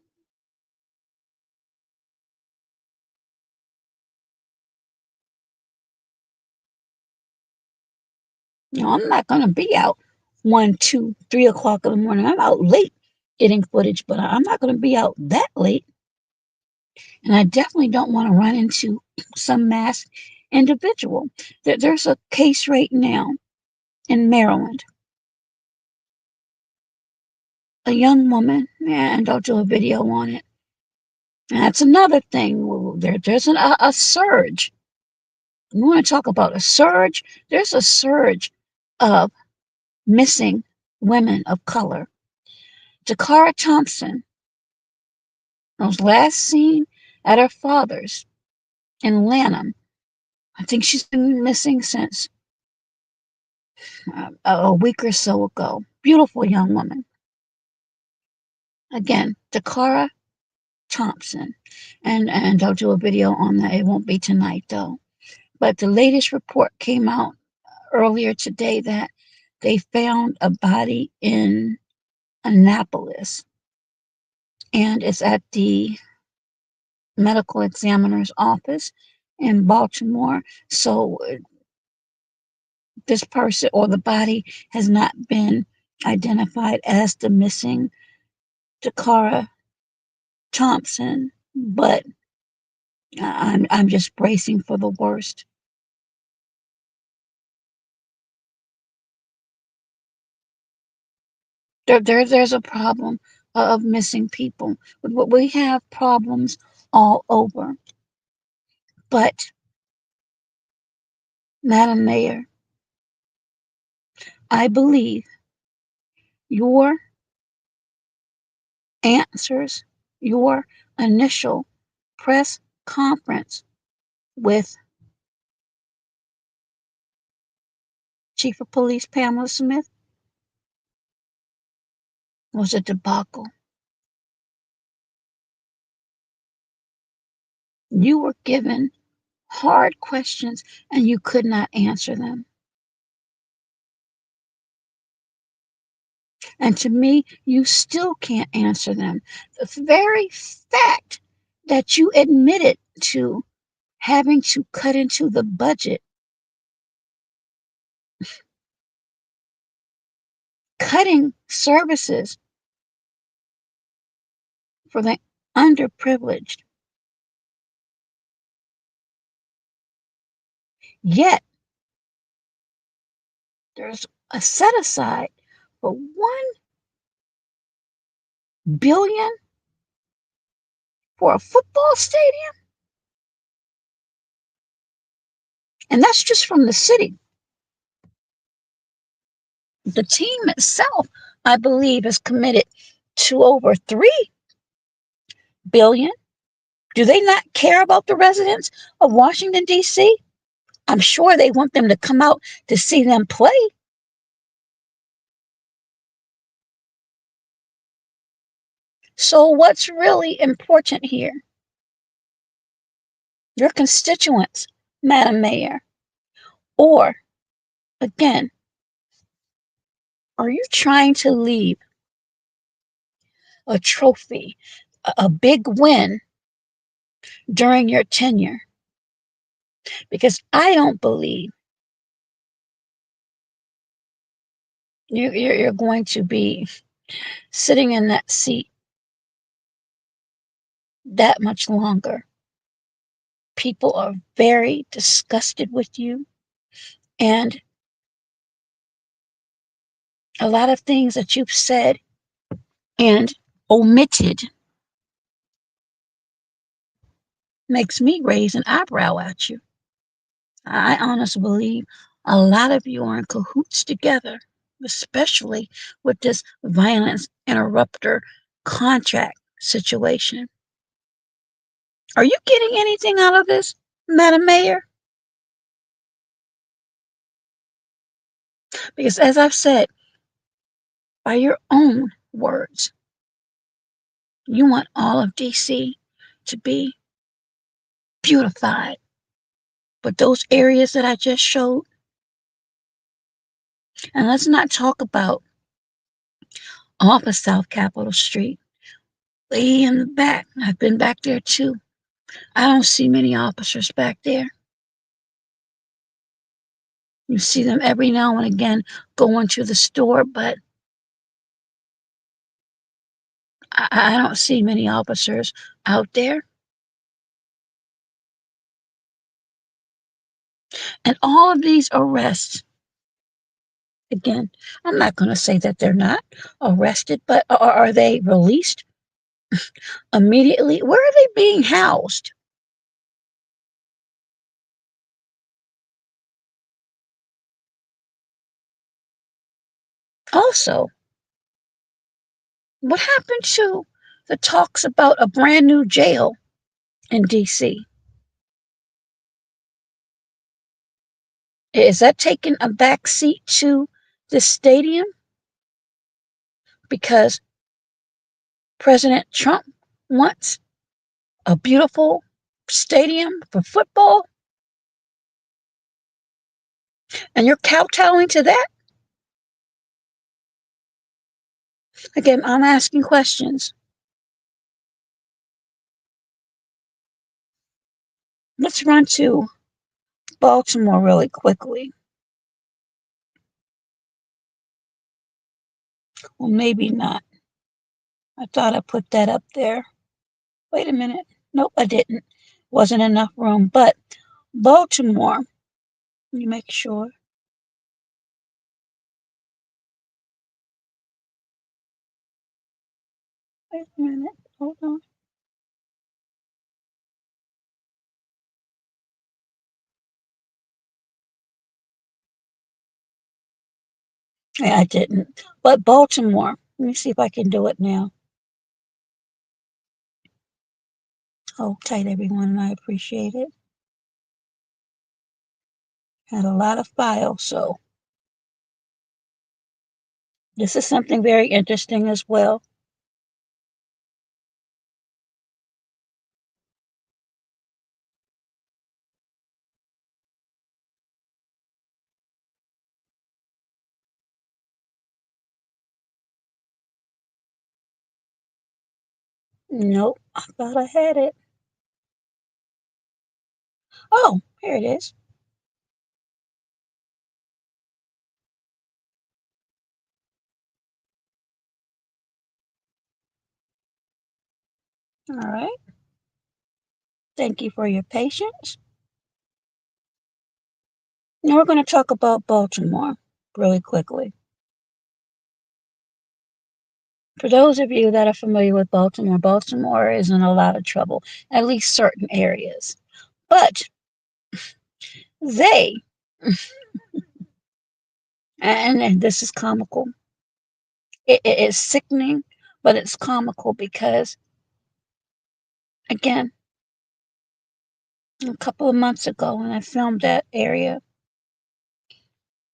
I'm not going to be out 1, 2, 3 o'clock in the morning. I'm out late getting footage, but I'm not going to be out that late. And I definitely don't want to run into some masked individual. There's a case right now in Maryland. A young woman, and I'll do a video on it. And that's another thing. There's a surge. We want to talk about a surge. There's a surge of missing women of color. Takara Thompson was last seen at her father's in Lanham. I think she's been missing since a week or so ago. Beautiful young woman. Again, Takara Thompson. And I'll do a video on that. It won't be tonight though. But the latest report came out earlier today that they found a body in Annapolis, and it's at the medical examiner's office in Baltimore. So this person or the body has not been identified as the missing Takara Thompson, but I'm just bracing for the worst. There's a problem of missing people. We have problems all over. But, Madam Mayor, I believe your answers, your initial press conference with Chief of Police Pamela Smith was a debacle. You were given hard questions and you could not answer them. And to me, you still can't answer them. The very fact that you admitted to having to cut into the budget, cutting services for the underprivileged, yet there's a set aside for $1 billion for a football stadium, and that's just from the city. The team itself, I believe, is committed to over $3 billion. Do they not care about the residents of Washington, D.C.? I'm sure they want them to come out to see them play. So what's really important here? Your constituents, Madam Mayor. Or, again, are you trying to leave a trophy, a big win during your tenure? Because I don't believe you're going to be sitting in that seat that much longer. People are very disgusted with you, and a lot of things that you've said and omitted makes me raise an eyebrow at you. I honestly believe a lot of you are in cahoots together, especially with this violence interrupter contract situation. Are you getting anything out of this, Madam Mayor? Because as I've said, by your own words, you want all of DC to be beautified. But those areas that I just showed, and let's not talk about off of South Capitol Street, way in the back. I've been back there too. I don't see many officers back there. You see them every now and again going to the store, but I don't see many officers out there. And all of these arrests, again, I'm not going to say that they're not arrested, but are they released immediately? Where are they being housed? Also, What happened to the talks about a brand new jail in DC? Is that taking a back seat to this stadium? Because President Trump wants a beautiful stadium for football, and you're kowtowing to that? Again, I'm asking questions. Let's run to Baltimore really quickly. Well, maybe not. I thought I put that up there. Wait a minute. Nope, I didn't. Wasn't enough room. But Baltimore, let me make sure. Wait a minute. Hold on. Yeah, I didn't. But Baltimore, let me see if I can do it now. Hold tight, everyone, and I appreciate it. Had a lot of files, so this is something very interesting as well. Nope, I thought I had it. Oh, here it is. All right. Thank you for your patience. Now we're going to talk about Baltimore really quickly. For those of you that are familiar with Baltimore, Baltimore is in a lot of trouble, at least certain areas. But they, and this is comical, it is sickening, but it's comical because, again, a couple of months ago when I filmed that area,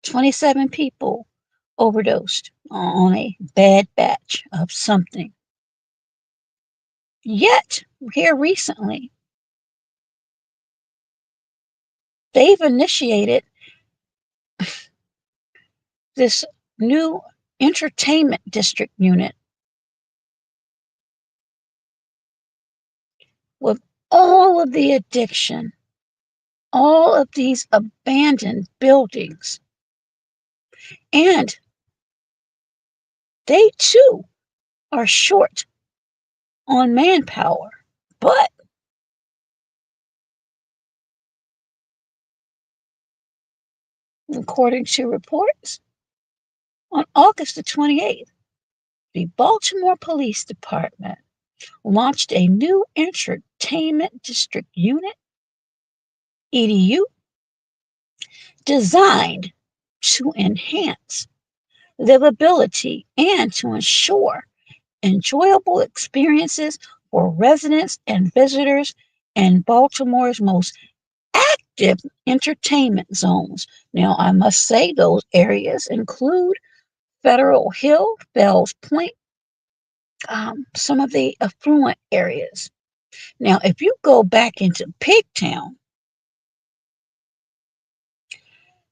27 people overdosed on a bad batch of something. Yet, here recently, they've initiated this new entertainment district unit with all of the addiction, all of these abandoned buildings. And they too are short on manpower. But according to reports, on August the 28th, the Baltimore Police Department launched a new entertainment district unit, EDU, designed to enhance livability and to ensure enjoyable experiences for residents and visitors in Baltimore's most active entertainment zones. Now, I must say those areas include Federal Hill, Fells Point, some of the affluent areas. Now, if you go back into Pigtown,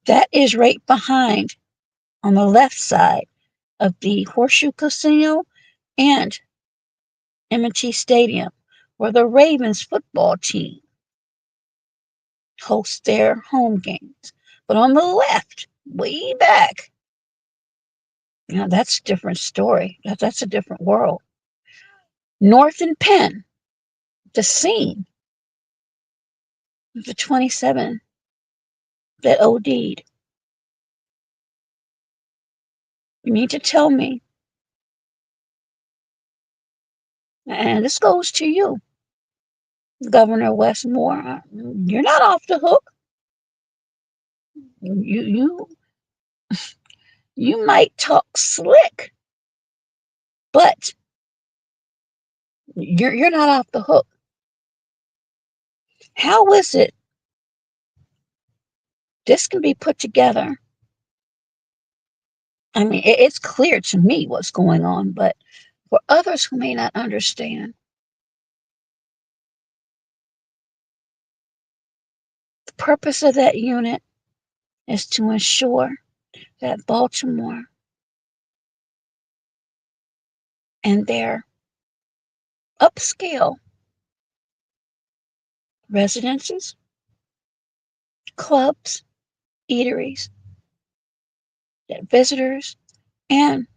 that is right behind on the left side of the Horseshoe Casino and M&T Stadium, where the Ravens football team hosts their home games. But on the left, way back, that's a different story. That's a different world. North and Penn, the scene of the 27 that OD'd. You need to tell me, and this goes to you, Governor Westmore, you're not off the hook. You you might talk slick, but You're not off the hook. How is it this can be put together? I mean, it's clear to me what's going on, but for others who may not understand, the purpose of that unit is to ensure that Baltimore and their upscale residences, clubs, eateries, that visitors and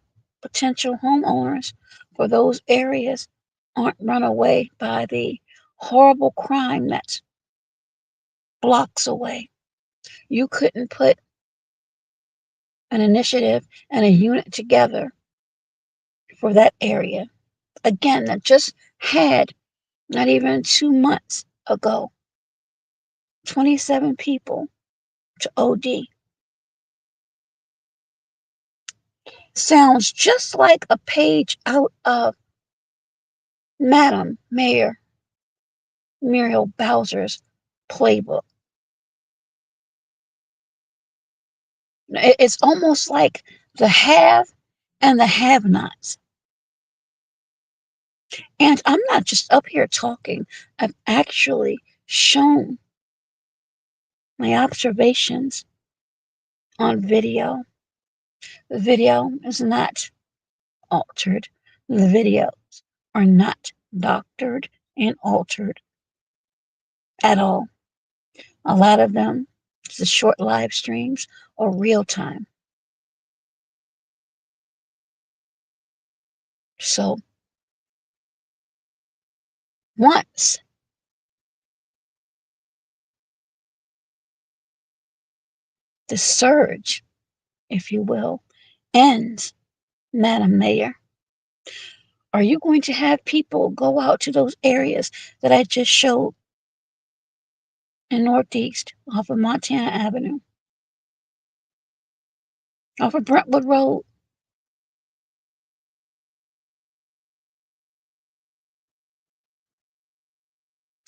potential homeowners for those areas aren't run away by the horrible crime that's blocks away. You couldn't put an initiative and a unit together for that area. Again, that just had not even 2 months ago 27 people to OD. Sounds just like a page out of Madam Mayor Muriel Bowser's playbook. It's almost like the have and the have nots. And I'm not just up here talking, I've actually shown my observations on video. The video is not altered, the videos are not doctored and altered at all. A lot of them, it's the short live streams or real time. So once the surge, if you will, ends, Madam Mayor, are you going to have people go out to those areas that I just showed in Northeast off of Montana Avenue, off of Brentwood Road,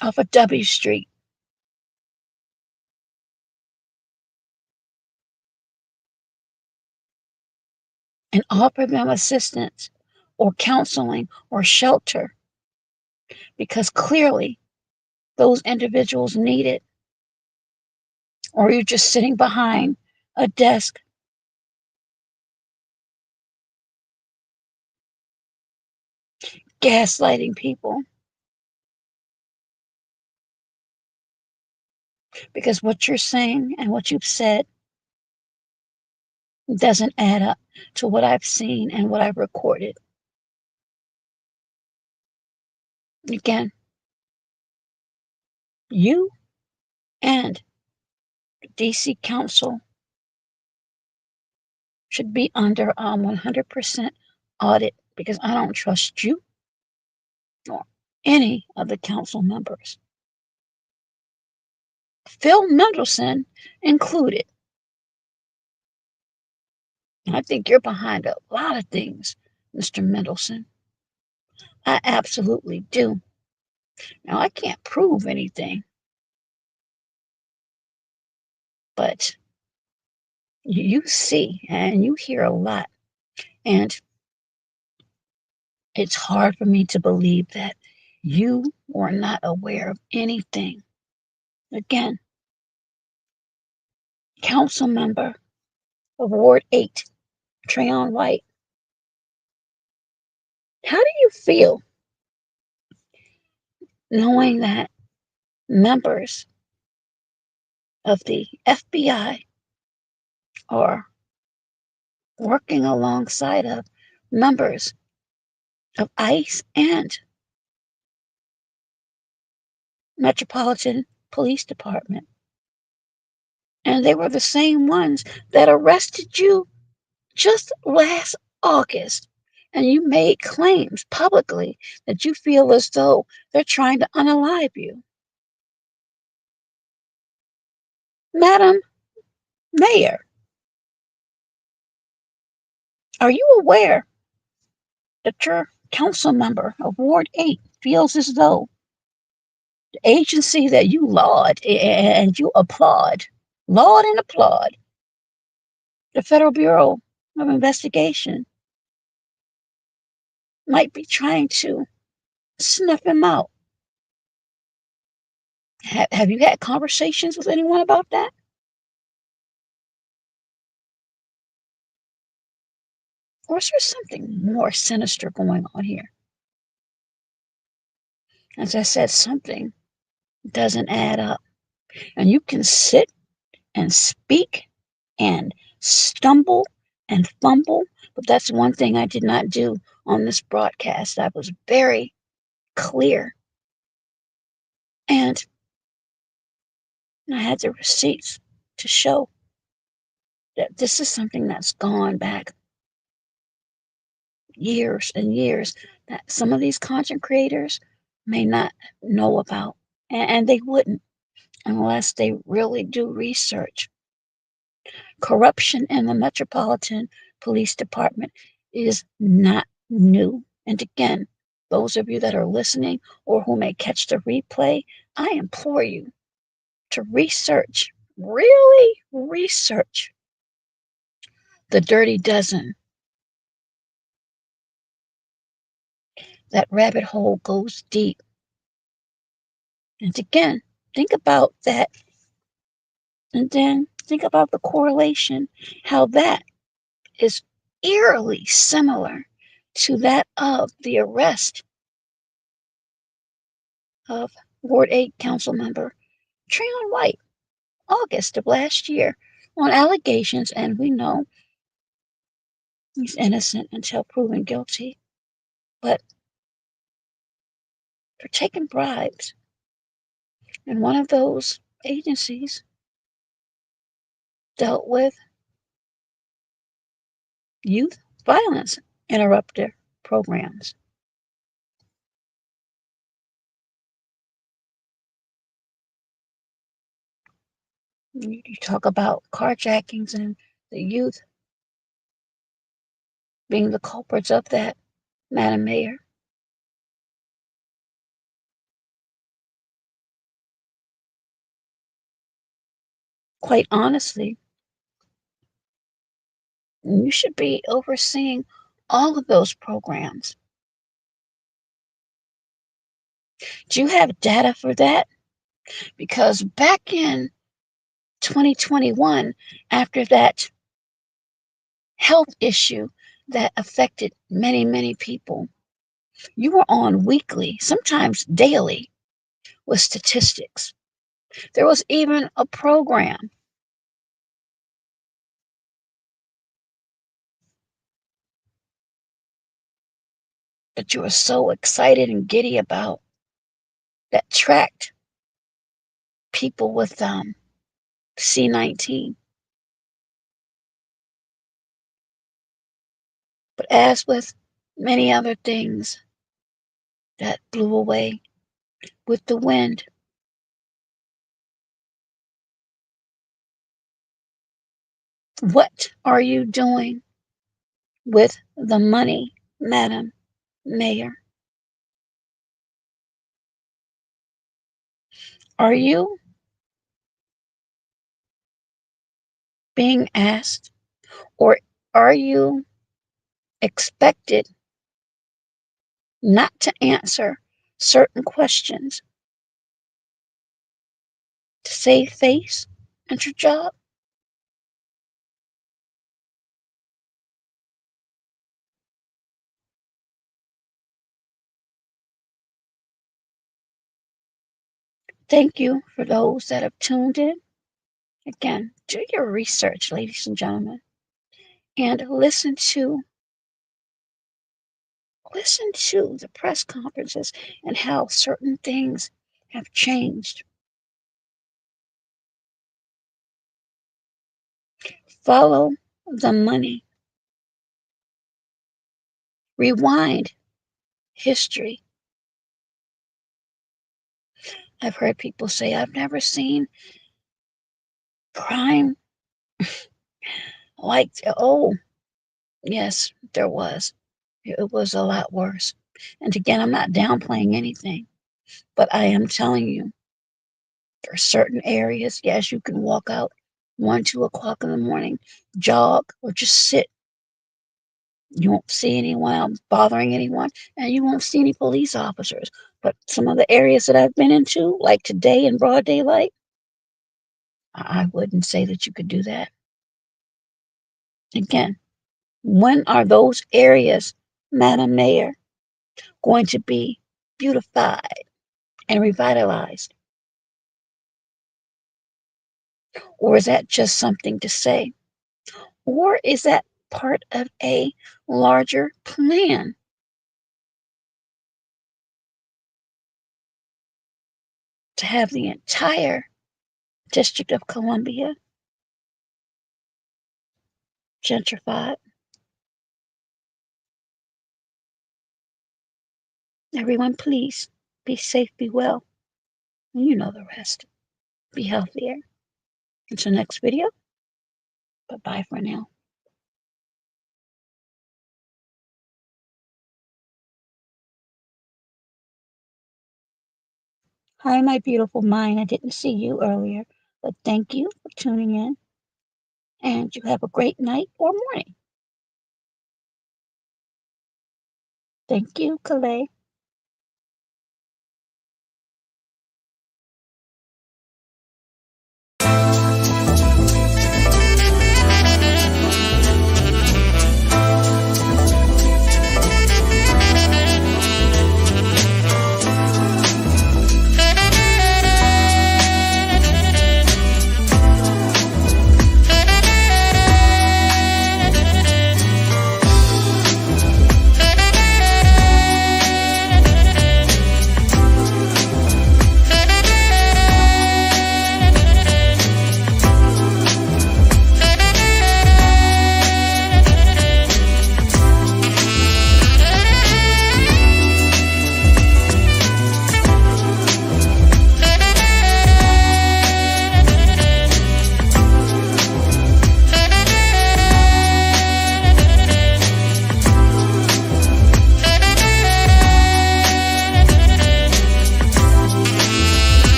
off of W Street, and offer them assistance or counseling or shelter because clearly those individuals need it? Or you're just sitting behind a desk gaslighting people because what you're saying and what you've said doesn't add up to what I've seen and what I've recorded. Again, you and the DC Council should be under 100% audit because I don't trust you or any of the council members, Phil Mendelson included. I think you're behind a lot of things, Mr. Mendelson. I absolutely do. Now, I can't prove anything, but you see and you hear a lot. And it's hard for me to believe that you were not aware of anything. Again, council member of Ward 8, Trayon White. How do you feel knowing that members of the FBI are working alongside of members of ICE and Metropolitan Police Department? And they were the same ones that arrested you just last August. And you made claims publicly that you feel as though they're trying to unalive you. Madam Mayor, are you aware that your council member of Ward 8 feels as though the agency that you laud and you laud and applaud, the Federal Bureau of Investigation, might be trying to snuff him out. Have you had conversations with anyone about that? Or is there something more sinister going on here? As I said, something doesn't add up. And you can sit and speak and stumble and fumble, but that's one thing I did not do on this broadcast. I was very clear. And I had the receipts to show that this is something that's gone back years and years that some of these content creators may not know about. And they wouldn't unless they really do research. Corruption in the Metropolitan Police Department is not new. And again, those of you that are listening or who may catch the replay, I implore you to research, really research the Dirty Dozen. That rabbit hole goes deep. And again, think about that. And then think about the correlation, how that is eerily similar to that of the arrest of Ward 8 council member Treon White, August of last year, on allegations, and we know he's innocent until proven guilty, but for taking bribes. And one of those agencies dealt with youth violence interrupter programs. You talk about carjackings and the youth being the culprits of that, Madam Mayor. Quite honestly, you should be overseeing all of those programs. Do you have data for that? Because back in 2021, after that health issue that affected many, many people, you were on weekly, sometimes daily, with statistics. There was even a program that you were so excited and giddy about that tracked people with C19. But as with many other things that blew away with the wind, what are you doing with the money, Madam Mayor? Are you being asked, or are you expected not to answer certain questions to save face and your job? Thank you for those that have tuned in. Again, do your research, ladies and gentlemen, and listen to the press conferences and how certain things have changed. Follow the money. Rewind history. I've heard people say, I've never seen crime like, oh, yes, there was. It was a lot worse. And again, I'm not downplaying anything, but I am telling you, there are certain areas, yes, you can walk out 1, 2 o'clock in the morning, jog, or just sit. You won't see anyone else bothering anyone, and you won't see any police officers. But some of the areas that I've been into, like today in broad daylight, I wouldn't say that you could do that. Again, when are those areas, Madam Mayor, going to be beautified and revitalized? Or is that just something to say? Or is that part of a larger plan to have the entire District of Columbia gentrified? Everyone, please be safe, be well. You know the rest. Be healthier. Until next video, bye-bye for now. Hi, my beautiful mind. I didn't see you earlier, but thank you for tuning in. And you have a great night or morning. Thank you, Calais.